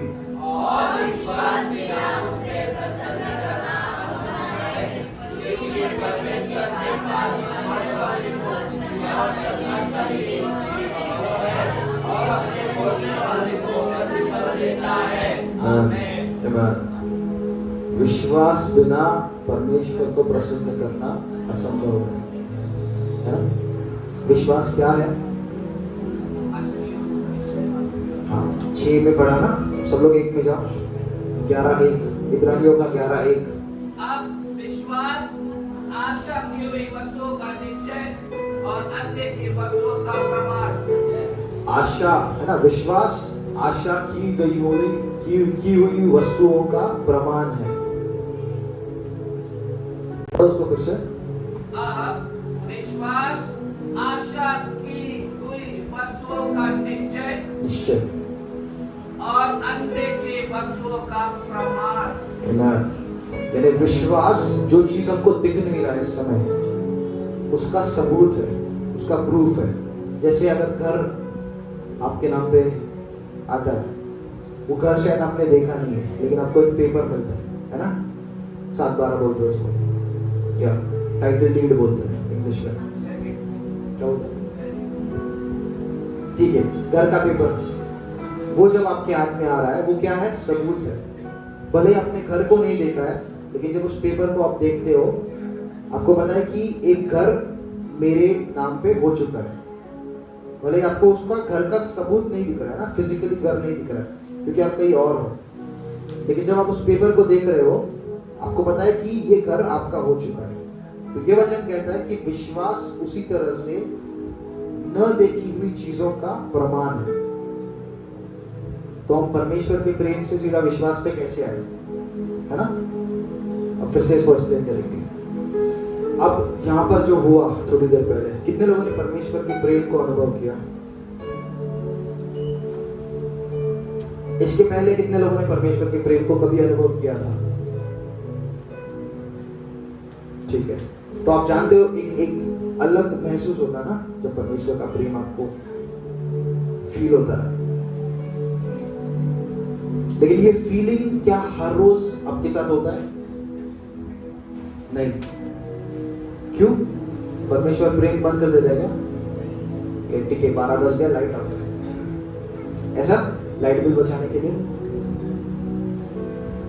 विश्वास बिना परमेश्वर को प्रसन्न करना असंभव है ना? विश्वास क्या है? हाँ, 6 में पढ़ा ना, सब लोग 1 में जाओ। 11:1 इब्रानियों का 11:1। अब विश्वास आशा की हुई वस्तुओं का निश्चय और अनदेखी वस्तुओं का प्रमाण। आशा है ना, विश्वास आशा की हुई वस्तुओं का प्रमाण है। और उसको फिर से, अब विश्वास आशा की हुई वस्तुओं का निश्चय और अनदेखी वस्तुओं का प्रमाण। यानी विश्वास जो चीज हमको दिख नहीं रहा है इस समय, उसका सबूत है, उसका प्रूफ है। जैसे अगर घर आपके नाम पे आता है, वो घर शायद आपने देखा नहीं है, लेकिन आपको एक पेपर मिलता है ना? 7/12 बोलते हैं उसको, या टाइटल डीड बोलते हैं इंग्लिश में। क्या बोलते हैं? ठीक है, घर का पेपर, वो जब आपके हाथ में आ रहा है, वो क्या है? सबूत है। भले ही आपने घर को नहीं देखा है, लेकिन जब उस पेपर को आप देखते हो, आपको पता है कि एक घर मेरे नाम पे हो चुका है। भले आपको उसका घर का सबूत नहीं दिख रहा है ना, फिजिकली घर नहीं दिख रहा है, क्योंकि आप कहीं और हो, लेकिन जब आप उस पेपर को देख रहे हो, आपको पता है कि ये घर आपका हो चुका है। तो ये वचन कहता है कि विश्वास उसी तरह से न देखी हुई चीजों का प्रमाण है। तो हम परमेश्वर के प्रेम से सीधा विश्वास पे कैसे आए, है ना? अब फिर से इसको एक्सप्लेन करेंगे। अब यहाँ पर जो हुआ थोड़ी देर पहले, कितने लोगों ने परमेश्वर के प्रेम को अनुभव किया? इसके पहले कितने लोगों ने परमेश्वर के प्रेम को कभी अनुभव किया था? ठीक है, तो आप जानते हो एक अलग महसूस होता है ना जब परमेश्वर का प्रेम आपको फील होता है। लेकिन ये फीलिंग क्या हर रोज आपके साथ होता है? नहीं। क्यों? परमेश्वर प्रेम बंद कर देता है क्या? ठीक है, 12 बज गया, लाइट ऑफ, ऐसा लाइट बिल बचाने के लिए?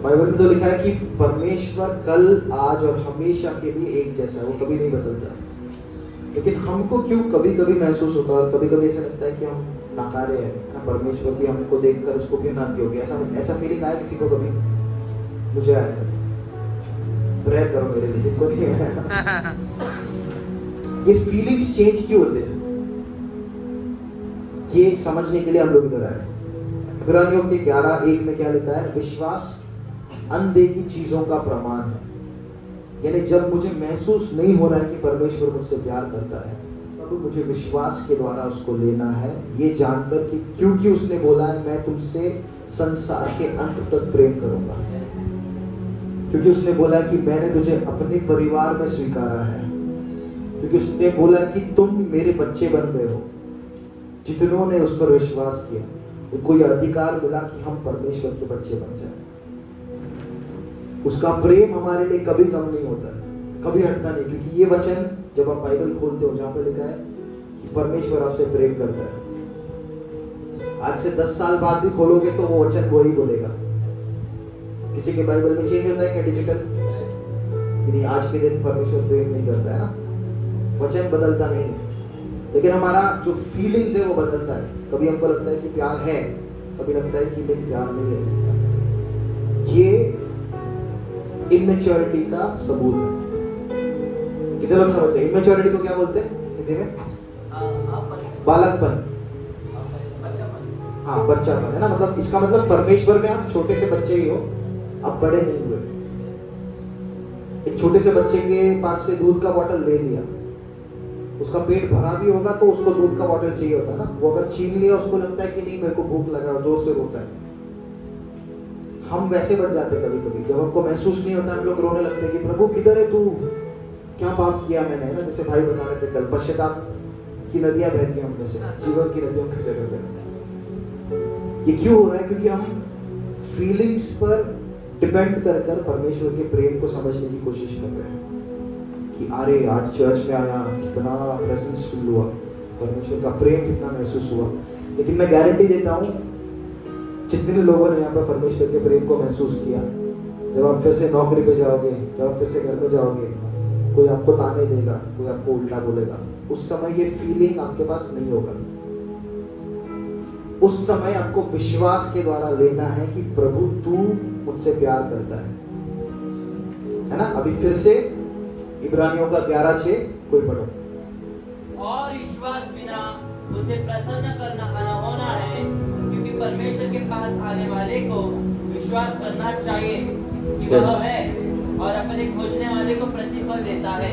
बाइबल में तो लिखा है कि परमेश्वर कल, आज और हमेशा के लिए एक जैसा है, वो कभी नहीं बदलता। लेकिन हमको क्यों कभी कभी महसूस होता है और कभी कभी ऐसा लगता है कि हम नाकारे हैं ना, परमेश्वर भी हमको देखकर उसको घिनाती होगी, ऐसा फीलिंग आया किसी को कभी? मुझे आया। प्रे करो मेरे लिए जिनको नहीं आया। ये फीलिंग्स चेंज क्यों होते हैं, ये समझने के लिए हम लोग इधर आए। इब्रानियों के 11:1 में क्या लिखा है? विश्वास अनदेखी चीजों का प्रमाण है। यानी जब मुझे महसूस नहीं हो रहा है कि परमेश्वर मुझसे प्यार करता है, तब मुझे विश्वास के द्वारा उसको लेना है, ये जानकर कि क्योंकि उसने बोला है मैं तुमसे संसार के अंत तक प्रेम करूंगा, क्योंकि उसने बोला कि मैंने तुझे अपने परिवार में स्वीकारा है, क्योंकि उसने बोला कि तुम मेरे बच्चे बन गए हो। जितनों ने उस पर विश्वास किया उनको यह अधिकार मिला कि हम परमेश्वर के बच्चे बन जाए। उसका प्रेम हमारे लिए कभी कम नहीं होता, कभी हटता नहीं, क्योंकि ये वचन जब आप बाइबल खोलते हो जहां पे लिखा है कि परमेश्वर आपसे प्रेम करता है, आज से 10 साल बाद भी खोलोगे तो वो वचन वही बोलेगा। किसी के बाइबल में चेंज होता है क्या डिजिटल? कि नहीं, आज के दिन परमेश्वर प्रेम नहीं करता है ना, वचन बदलता नहीं है, लेकिन हमारा जो फीलिंग्स है वो बदलता है। कभी हमको लगता है कि प्यार है, कभी लगता है कि नहीं प्यार नहीं है। ये इमेच्योरिटी का सबूत है। कितने लोग समझते हैं इमेच्योरिटी को क्या बोलते हैं हिंदी में? बालकपन, हाँ बच्चापन, है ना? मतलब इसका मतलब परमेश्वर में आप छोटे से बच्चे ही हो, आप बड़े नहीं हुए। एक छोटे से बच्चे के पास से दूध का बॉटल ले लिया, उसका पेट भरा भी होगा तो उसको दूध का बॉटल चाहिए होता है ना। वो अगर छीन लिया उसको लगता है कि नहीं मेरे को भूख लगा, जोर से रोता है। हम वैसे बन जाते कभी कभी, जब हमको महसूस नहीं होता हम लोग रोने लगते हैं कि प्रभु किधर है तू, क्या पाप किया मैंने, है ना? जैसे भाई बता रहे थे कल, पश्चाताप की नदियां बहती हैं हमने से, जीवन की नदियों की जगह पे। ये क्यों हो रहा है? क्योंकि हम फीलिंग्स पर डिपेंड कर कर परमेश्वर के प्रेम को समझने की कोशिश कर रहे हैं कि अरे आज चर्च में आया, कितना प्रेजेंस फील हुआ, परमेश्वर का प्रेम कितना महसूस हुआ। लेकिन मैं गारंटी देता हूँ जितने लोगों ने यहाँ पर परमेश्वर के प्रेम को महसूस किया, जब आप फिर से नौकरी पे जाओगे, जब आप फिर से घर में जाओगे, कोई आपको ताने देगा, कोई आपको उल्टा बोलेगा, उस समय ये फीलिंग आपके पास नहीं होगा। उस समय आपको विश्वास के द्वारा लेना है कि प्रभु तू मुझसे प्यार करता है ना? अभी फिर से इब्रानियों का 11:6 कोई पढ़ो। और विश्वास बिना उसे प्रसन्न करना आना होना है, क्योंकि परमेश्वर के पास आने वाले को विश्वास करना चाहिए कि वह है और अपने खोजने वाले को प्रतिफल देता है।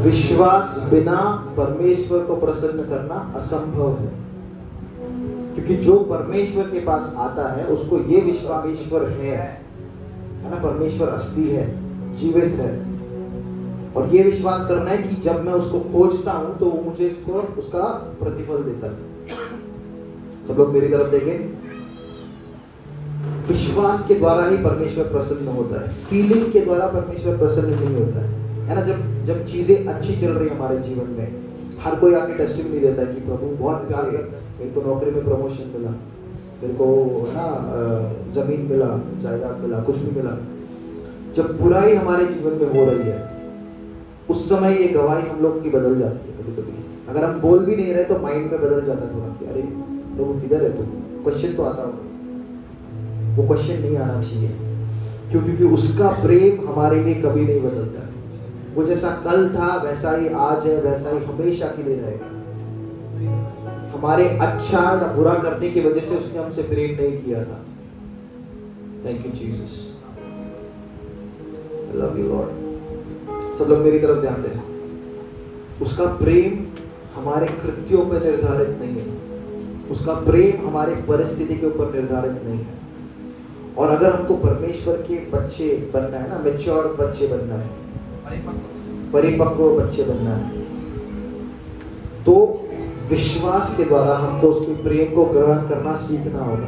विश्वास बिना परमेश्वर को प्रसन्न करना असंभव है, क्योंकि जो परमेश्वर के पास आता है उसको ये विश्वास ईश्वर है ना? परमेश्वर असली है, जीवित है, और ये विश्वास करना है कि जब मैं उसको खोजता हूं तो वो मुझे इसको उसका प्रतिफल देता है। सब लोग मेरी तरफ देखें। विश्वास के द्वारा ही परमेश्वर प्रसन्न होता है, फीलिंग के द्वारा परमेश्वर प्रसन्न नहीं होता है ना? जब चीजें अच्छी चल रही है हमारे जीवन में, हर कोई आके टेस्टिमनी देता है कि प्रभु बहुत प्यार है, मेरे को नौकरी में प्रमोशन मिला, मेरे को है ना जमीन मिला, जायदाद मिला, कुछ भी मिला। जब बुराई हमारे जीवन में हो रही है उस समय ये गवाही हम लोग की बदल जाती है। कभी कभी अगर हम बोल भी नहीं रहे तो माइंड में बदल जाता है थोड़ा कि अरे प्रभु किधर है तू, क्वेश्चन तो आता होगा। वो क्वेश्चन नहीं आना चाहिए, क्योंकि उसका प्रेम हमारे लिए कभी नहीं बदलता। वो जैसा कल था वैसा ही आज है, वैसा ही हमेशा के लिए रहेगा। हमारे अच्छा या बुरा करने की वजह से उसने हमसे प्रेम नहीं किया था। Thank you Jesus, I love you Lord. सब लोग मेरी तरफ ध्यान दें। उसका प्रेम हमारे कृत्यों पर निर्धारित नहीं है, उसका प्रेम हमारे परिस्थिति के ऊपर निर्धारित नहीं है। और अगर हमको परमेश्वर के बच्चे बनना है ना, मैच्योर बच्चे बनना है, परिपक्व बच्चे बनना है, तो विश्वास के द्वारा हमको उसके प्रेम को ग्रहण करना सीखना होगा।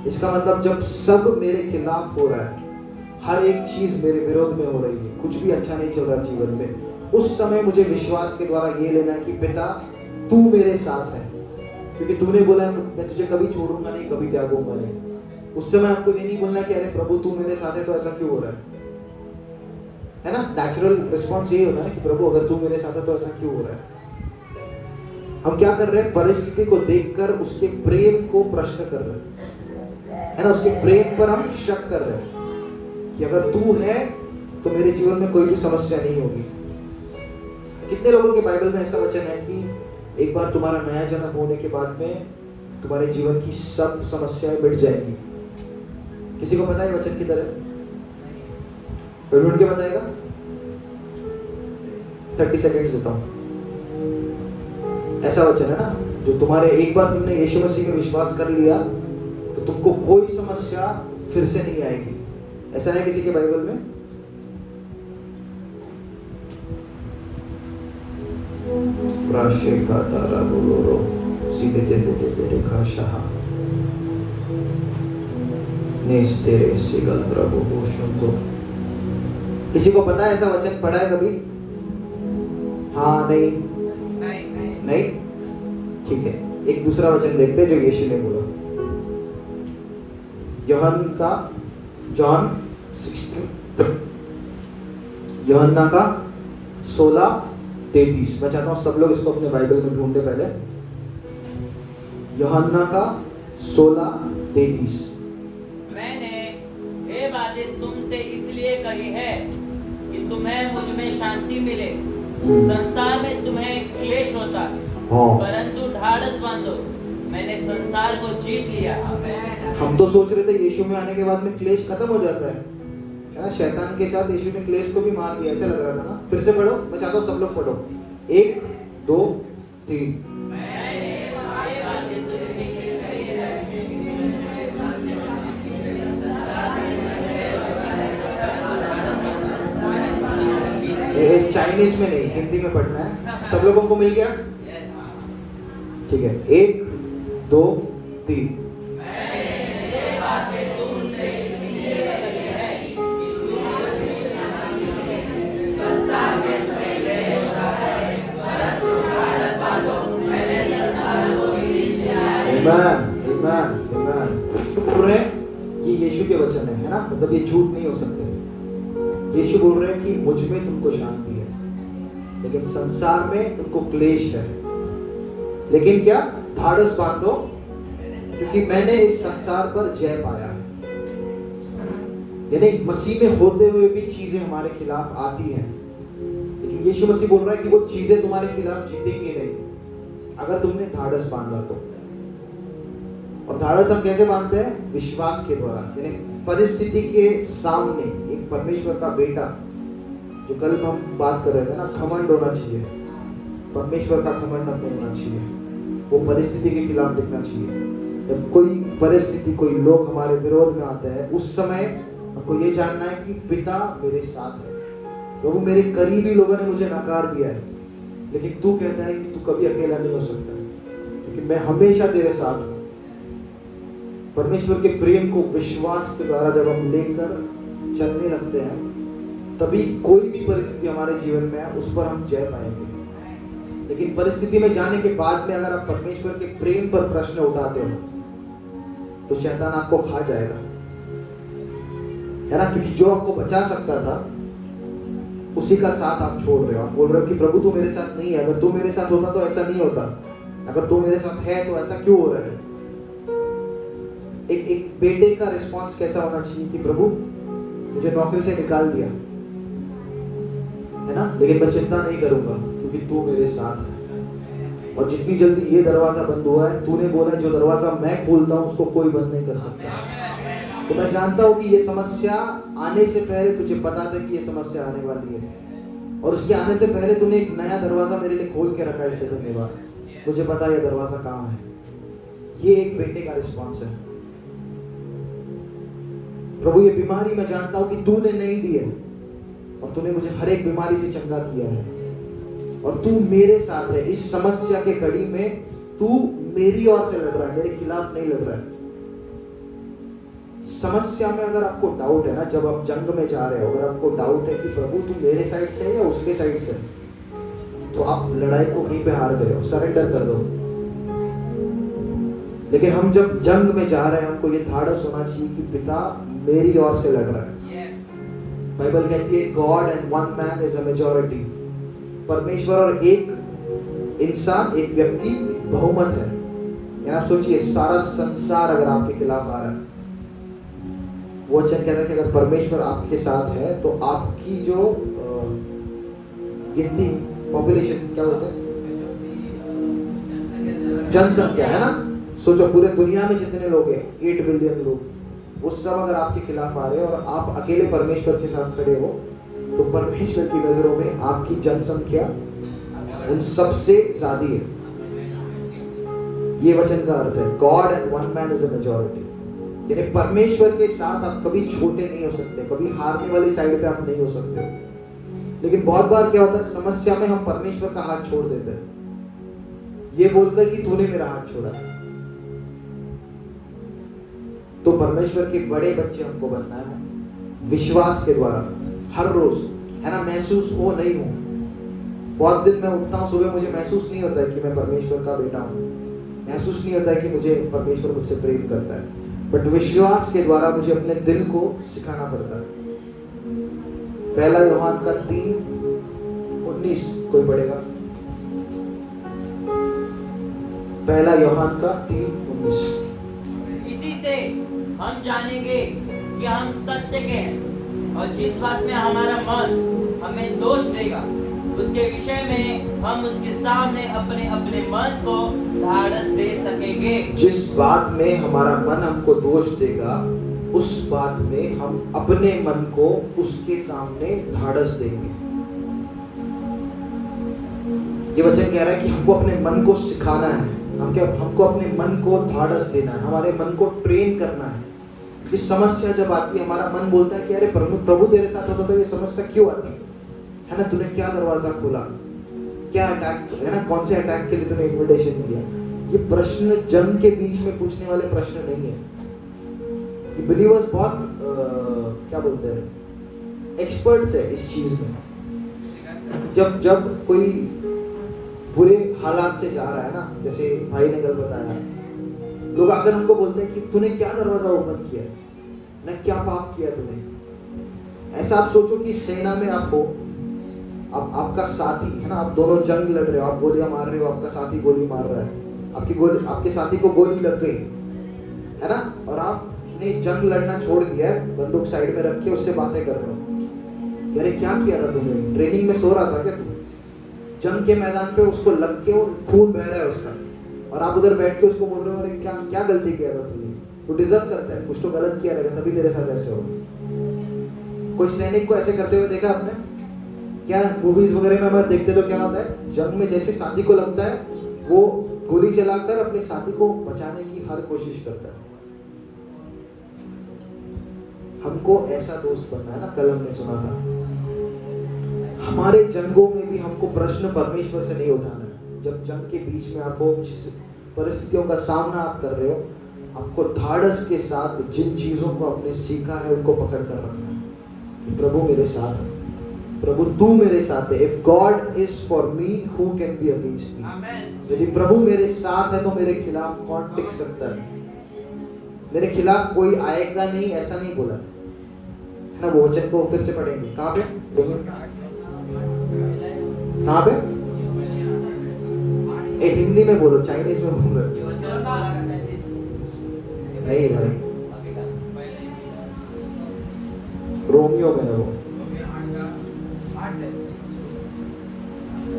इसका मतलब जब सब मेरे खिलाफ हो रहा है, हर एक चीज मेरे विरोध में हो रही है, कुछ भी अच्छा नहीं चल रहा जीवन में, उस समय मुझे विश्वास के द्वारा ये लेना है कि पिता तू मेरे साथ है, क्योंकि तूने बोला है मैं तुझे कभी छोड़ूंगा नहीं, कभी त्यागूंगा नहीं। उस समय हमको ये नहीं बोलना कि अरे प्रभु तू मेरे साथ है तो ऐसा क्यों हो रहा है ना। नेचुरल रिस्पॉन्स यही होता है कि प्रभु अगर तू मेरे साथ है तो ऐसा क्यों हो रहा है। हम क्या कर रहे हैं, परिस्थिति को देखकर उसके प्रेम को प्रश्न कर रहे हैं, है ना, उसके प्रेम पर हम शक कर रहे हैं कि अगर तू है तो मेरे जीवन में कोई भी समस्या नहीं होगी। कितने लोगों के बाइबल में ऐसा वचन है कि एक बार तुम्हारा नया जन्म होने के बाद में तुम्हारे जीवन की सब समस्याएं मिट जाएंगी। किसी को पता है वचन किधर है? कोई ढूंढ के बताएगा? 30 सेकेंड्स देता हूं। ऐसा वचन है ना, जो तुम्हारे एक बार तुमने यीशु मसीह में विश्वास कर लिया तो तुमको कोई समस्या फिर से नहीं आएगी। ऐसा है किसी के बाइबल में? राशेका तारा बोलोरो सीधे दे दे दे रेखा शाह नेस्तेरे सिगल द्रबो होशंतो। किसी को पता है ऐसा वचन पढ़ा है कभी? हाँ, नहीं, नहीं, ठीक है। एक दूसरा वचन देखते हैं जो यीशु ने बोला, यूहन्ना का 16:33। मैं चाहता हूं सब लोग इसको अपने बाइबल में ढूंढे पहले। यूहन्ना का 16:33। मैंने ये बातें तुमसे इसलिए कही है कि तुम्हें मुझ में शांति मिले। संसार में तुम्हें क्लेश होता, परंतु ढाढ़स बांधो, मैंने संसार को जीत लिया। हम तो सोच रहे थे यीशु में आने के बाद में क्लेश खत्म हो जाता है ना। शैतान के साथ यीशु ने क्लेश को भी मार दिया, ऐसा लग रहा था ना। फिर से पढ़ो, मैं चाहता हूँ सब लोग पढ़ो। 1 2 3। चाइनीज में नहीं, हिंदी में पढ़ना है। सब लोगों को मिल गया? ठीक है, 1 2 3। बोल रहे हैं कि यीशु के वचन है ना, मतलब ये झूठ नहीं हो सकते। यीशु बोल रहे हैं कि मुझ में तुमको शांति है, लेकिन संसार में तुमको क्लेश है। लेकिन क्या? ढाढ़स बांधो, क्योंकि मैंने इस संसार पर जय पाया है। यानी मसीह में होते हुए भी चीजें हमारे खिलाफ आती हैं, लेकिन यीशु मसीह बोल रहा है कि वो चीजें तुम्हारे खिलाफ जीतेंगी नहीं अगर तुमने ढाढ़स बांधा तो। और ढाढ़स हम कैसे बांधते हैं? विश्वास के द्वारा। यानी परिस्थिति के सामने एक परमेश्वर का बेटा, जो कल हम बात कर रहे थे ना, घमंड होना चाहिए। परमेश्वर का घमंड हमें होना चाहिए, वो परिस्थिति के खिलाफ दिखना चाहिए। जब कोई परिस्थिति, कोई लोग हमारे विरोध में आते हैं, उस समय हमको ये जानना है कि पिता मेरे साथ है। प्रभु, मेरे करीबी लोगों ने मुझे नकार दिया है, लेकिन तू कहता है कि तू कभी अकेला नहीं हो सकता, क्योंकि मैं हमेशा तेरे साथ हूँ। परमेश्वर के प्रेम को विश्वास के द्वारा जब हम लेकर चलने लगते हैं, तभी कोई भी परिस्थिति हमारे जीवन में है उस पर हम जय पाएंगे। लेकिन परिस्थिति में जाने के बाद में अगर आप परमेश्वर के प्रेम पर प्रश्न उठाते हो तो शैतान आपको खा जाएगा, है ना। क्योंकि जो आपको बचा सकता था उसी का साथ आप छोड़ रहे हो। आप बोल रहे हो कि प्रभु तू मेरे साथ नहीं है, अगर तू मेरे साथ होता तो ऐसा नहीं होता, अगर तू मेरे साथ है तो ऐसा क्यों हो रहा है। एक बेटे का रिस्पॉन्स कैसा होना चाहिए कि प्रभु मुझे नौकरी से निकाल दिया, है ना, लेकिन मैं चिंता नहीं करूंगा क्योंकि तू मेरे साथ है। और जितनी जल्दी ये दरवाजा बंद हुआ है, तूने बोला जो दरवाजा मैं खोलता हूँ उसको कोई बंद नहीं कर सकता। तो मैं जानता हूँ कि ये समस्या आने से पहले तुझे पता था कि ये समस्या आने वाली है, और उसके आने से पहले तूने एक नया दरवाजा मेरे लिए खोल के रखा है। इसलिए धन्यवाद। मुझे पता है ये दरवाजा कहाँ है। ये एक बेटे का रिस्पॉन्स है। प्रभु ये बीमारी मैं जानता हूँ कि तूने नहीं दी है, और तूने मुझे हर एक बीमारी से चंगा किया है, और तू मेरे साथ है। इस समस्या के कड़ी में तू मेरी ओर से लड़ रहा है, मेरे खिलाफ नहीं लड़ रहा है। समस्या में अगर आपको डाउट है ना, जब आप जंग में जा रहे हो, अगर आपको डाउट है कि प्रभु तू मेरे साइड से है या उसके साइड से, तो आप लड़ाई को वहीं पे हार गए हो, सरेंडर कर दो। लेकिन हम जब जंग में जा रहे हैं, हमको ये धाड़स होना चाहिए कि पिता मेरी ओर से लड़ रहा है। बाइबल कहती है God and one man is a majority. परमेश्वर और एक इंसान, एक व्यक्ति बहुमत है। यानी आप सोचिए, सारा संसार अगर आपके खिलाफ आ रहा है, वो वचन कहता है कि अगर परमेश्वर आपके साथ है तो आपकी जो गिनती, पॉपुलेशन क्या बोलते हैं, जनसंख्या है ना, सोचो पूरे दुनिया में जितने लोग हैं 8 बिलियन लोग, वो सब अगर आपके खिलाफ आ रहे हो और आप अकेले परमेश्वर के साथ खड़े हो, तो परमेश्वर की नजरों में आपकी जनसंख्या उन सबसे ज्यादा है। ये वचन का अर्थ है God and one man is a majority. यानी परमेश्वर के साथ आप कभी छोटे नहीं हो सकते, कभी हारने वाली साइड पे आप नहीं हो सकते हो। लेकिन बहुत बार क्या होता है, समस्या में हम परमेश्वर का हाथ छोड़ देते हैं, ये बोलकर कि तूने मेरा हाथ छोड़ा। तो परमेश्वर के बड़े बच्चे हमको बनना है, विश्वास के द्वारा, हर रोज, है ना। महसूस हो नहीं हो, बहुत दिन मैं उठता हूँ सुबह, मुझे महसूस नहीं होता है कि मैं परमेश्वर का बेटा हूँ, महसूस नहीं होता है कि मुझे परमेश्वर मुझसे प्रेम करता है, बट विश्वास के द्वारा मुझे अपने दिल को सिखाना पड़ता है। 1 यूहन्ना का 3:19 कोई पढ़ेगा? 1 यूहन्ना का 3:19। इसी से हम जानेंगे कि हम सत्य के हैं, और जिस बात में हमारा मन हमें दोष देगा उसके विषय में हम उसके सामने अपने अपने मन को धाड़स दे सकेंगे। जिस बात में हमारा मन हमको दोष देगा, उस बात में हम अपने मन को उसके सामने धाड़स देंगे। ये वचन कह रहा है कि हमको अपने मन को सिखाना है, हमको अपने मन को धाड़स देना है, हमारे मन को ट्रेन करना है। कि समस्या जब आती है, हमारा मन बोलता है कि अरे प्रभु तेरे साथ होता तो ये समस्या क्यों आती है ना, तूने क्या दरवाजा खोला, क्या अटैक है ना, कौन से अटैक के लिए तूने इन्विटेशन दिया। ये प्रश्न जंग के बीच में पूछने वाले प्रश्न नहीं है। ये बिलीवर्स बहुत क्या बोलते हैं, एक्सपर्ट्स है इस चीज में। जब कोई बुरे हालात से जा रहा है ना, जैसे भाई ने कल बताया, लोग आकर हमको बोलते हैं कि तूने क्या दरवाजा ओपन किया ना, क्या पाप किया तूने। ऐसा आप सोचो कि सेना में आप हो, आपका साथी है ना, आप दोनों जंग लड़ रहे हो, आप गोलियां मार रहे हो, आपका साथी गोली मार रहा है, आपके साथी को गोली लग गई है ना, और आपने जंग लड़ना छोड़ दिया है, बंदूक साइड में रख के उससे बातें कर रहे हो। कह रहे क्या किया था तूने, ट्रेनिंग में सो रहा था क्या तू? जंग के मैदान पे उसको लग के, और खून बह रहा है उसका, और आप उधर बैठ के उसको बोल रहे हो अरे क्या गलती किया था तूने, वो डिजर्व करता है, कुछ तो गलत किया रहेगा तभी तेरे साथ ऐसे हो। कोई सैनिक को ऐसे करते हुए देखा आपने क्या? मूवीज वगैरह में अगर देखते तो क्या होता है, जंग में जैसे साथी को लगता है वो गोली चलाकर अपने साथी को बचाने की हर कोशिश करता है। हमको ऐसा दोस्त बनना है ना। कल हमने सुना था, हमारे जंगों में भी हमको प्रश्न परमेश्वर से नहीं उठाना है। जब जंग के बीच में आप हो, परिस्थितियों का सामना आप कर रहे हो, आपको धाड़स के साथ जिन चीजों को आपने सीखा है उनको पकड़ कर रखना है। प्रभु मेरे साथ है, प्रभु तू मेरे साथ है। If God is for me who can be against me. यदि प्रभु मेरे साथ है तो मेरे खिलाफ कौन टिक सकता है? मेरे खिलाफ कोई आएगा नहीं, ऐसा नहीं बोला है ना। वो वचन को फिर से पढ़ेंगे, कहाँ पे कहाँ पे? एक हिंदी में बोलो, चाइनीज में बोल रहे हो? नहीं भाई, रोमियो में है वो।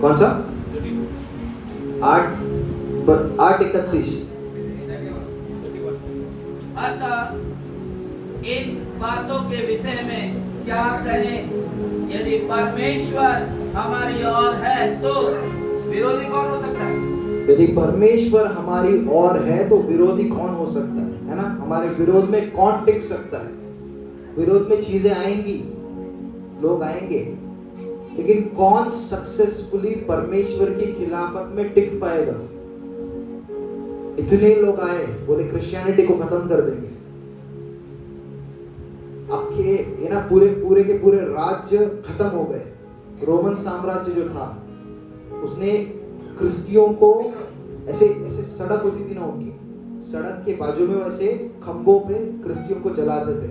कौन सा? 8 31। अतः इन बातों के विषय में क्या कहें? यदि परमेश्वर हमारी ओर है तो विरोधी कौन हो सकता है? यदि परमेश्वर हमारी ओर है तो विरोधी कौन हो सकता है ना? हमारे विरोध में कौन टिक सकता है? विरोध में चीजें आएंगी, लोग आएंगे, लेकिन कौन सक्सेसफुली परमेश्वर की खिलाफत में टिक पाएगा? इतने लोग आए, बोले क्रिश्चियनिटी को खत्म कर देंगे, आपके ये ना पूरे के पूरे राज्य खत्म हो गए। रोमन साम्राज्य जो था उसने क्रिश्चियों को ऐसे सड़क होती थी ना, उनकी सड़क के बाजू में वैसे खंभों पे क्रिश्चियों को जलाते थे।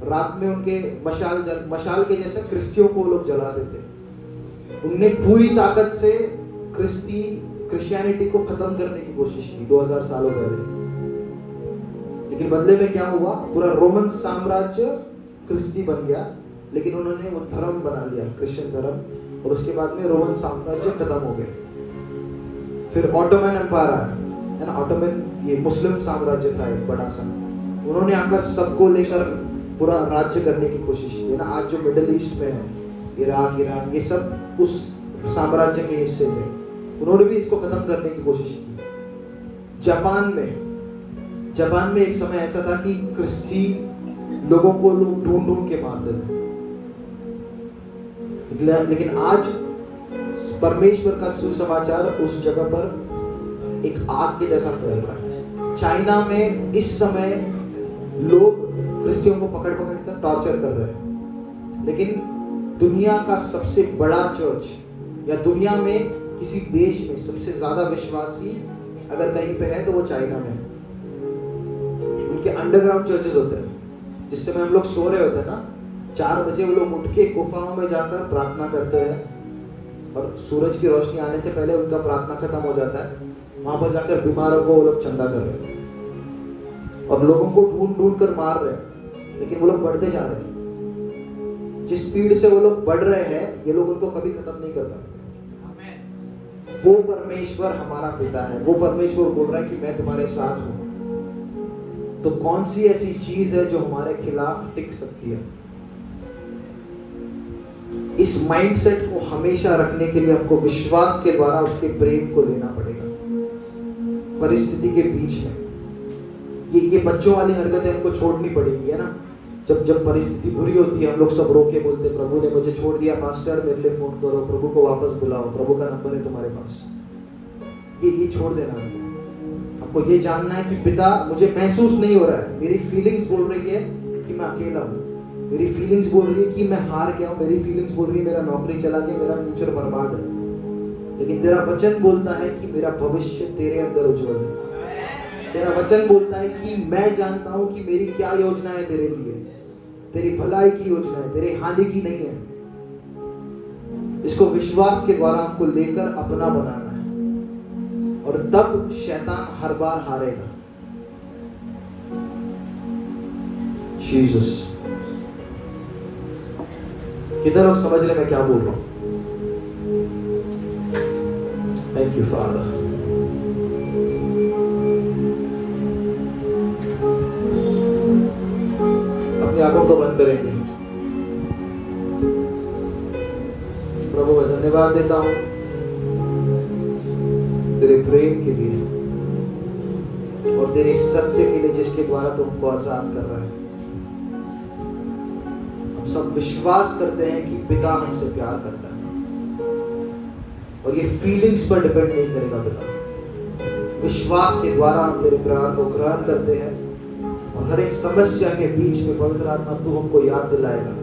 रात में उनके मशाल के जैसे क्रिश्चियों को लोग जलाते थे। उनने पूरी ताकत से क्रिश्चियनिटी को खत्म करने की कोशिश की 2000 सालों पहले, लेकिन बदले में क्या हुआ? पूरा रोमन साम्राज्य क्रिश्ची बन गया, लेकिन उन्होंने वो धर्म बना लिया, क्रिश्चियन धर्म, और उसके बाद में रोमन साम्राज्य खत्म हो गए। फिर ऑटोमन एम्पायर आया, है ना? ऑटोमन ये मुस्लिम साम्राज्य था एक बड़ा सा, उन्होंने आकर सबको लेकर पूरा राज्य करने की कोशिश की, है ना? आज जो मिडिल ईस्ट में है, इराक, ईरान, ये सब उस साम्राज्य के हिस्से थे। उन्होंने भी इसको खत्म करने की कोशिश की। जापान में एक समय ऐसा था कि क्रिश्ची लोगों को लोग ढूंढ के मारते थे, लेकिन आज परमेश्वर का सुसमाचार उस जगह पर एक आग के जैसा फैल रहा है। चाइना में इस समय लोग क्रिश्चियों को पकड़ कर टॉर्चर कर रहे हैं, लेकिन दुनिया का सबसे बड़ा चर्च या दुनिया में किसी देश में सबसे ज्यादा विश्वासी अगर कहीं पे है तो वो चाइना में है। उनके अंडरग्राउंड चर्चेस होते हैं, जिस समय हम लोग सो रहे होते हैं ना, 4 बजे वो लोग उठ के गुफाओं में जाकर प्रार्थना करते हैं, और सूरज की रोशनी आने से पहले उनका प्रार्थना खत्म हो जाता है। वहां पर जाकर बीमारों को वो लोग चंदा कर रहे हैं और लोगों को ढूंढ कर मार रहे हैं, लेकिन वो लोग बढ़ते जा रहे हैं। जिस स्पीड से वो लोग बढ़ रहे हैं, ये लोग उनको कभी खत्म नहीं कर पाएंगे। वो परमेश्वर हमारा पिता है, वो परमेश्वर बोल रहा है कि मैं तुम्हारे साथ हूं। तो कौन सी ऐसी चीज है जो हमारे खिलाफ टिक सकती है? इस माइंडसेट को हमेशा रखने के लिए हमको विश्वास के द्वारा उसके प्रेम को लेना पड़ेगा। परिस्थिति के बीच में ये बच्चों वाली हरकतें हमको छोड़नी पड़ेगी, है ना? जब परिस्थिति बुरी होती है, हम लोग सब रोके बोलते, प्रभु ने मुझे छोड़ दिया पास्टर, मेरे लिए फोन करो, प्रभु को वापस बुलाओ, प्रभु का नंबर है तुम्हारे पास। ये छोड़ देना हमको ये जानना है कि पिता, मुझे महसूस नहीं हो रहा है, मेरी फीलिंग्स बोल रही है कि मैं अकेला हूँ, मेरी फीलिंग्स बोल रही है कि मैं हार गया हूँ, मेरी फीलिंग्स बोल रही है मेरा नौकरी चला गया, मेरा फ्यूचर बर्बाद है, लेकिन तेरा वचन बोलता है कि मेरा भविष्य तेरे अंदर उज्जवल है। तेरा वचन बोलता है कि मैं जानता हूं कि मेरी क्या योजना है तेरे लिए, तेरी भलाई की योजना है, तेरे हानि की नहीं है। इसको विश्वास के द्वारा हमको लेकर अपना बनाना है, और तब शैतान हर बार हारेगा। जीसस, कितने लोग समझ रहे मैं क्या बोल रहा हूं? Thank you father. अपनी आंखों को बंद करेंगे। प्रभु मैं धन्यवाद देता हूं तेरे प्रेम के लिए और तेरे सत्य के लिए, जिसके द्वारा तू हमको आजाद कर रहा है। हम सब विश्वास करते हैं कि पिता हमसे प्यार करता है, और ये फीलिंग्स पर डिपेंड नहीं करेगा पिता। विश्वास के द्वारा हम तेरे प्यार को ग्रहण करते हैं, और हर एक समस्या के बीच में पवित्र आत्मा तू हमको याद दिलाएगा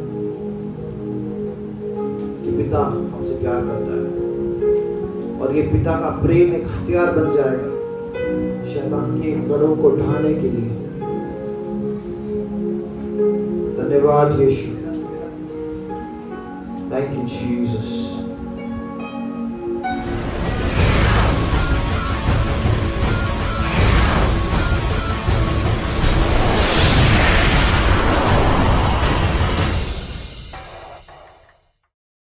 कि पिता हमसे प्यार करता है, और ये पिता का प्रेम एक हथियार बन जाएगा शैतान के गढ़ों को ढाने के लिए। धन्यवाद यीशु, थैंक यू जीसस।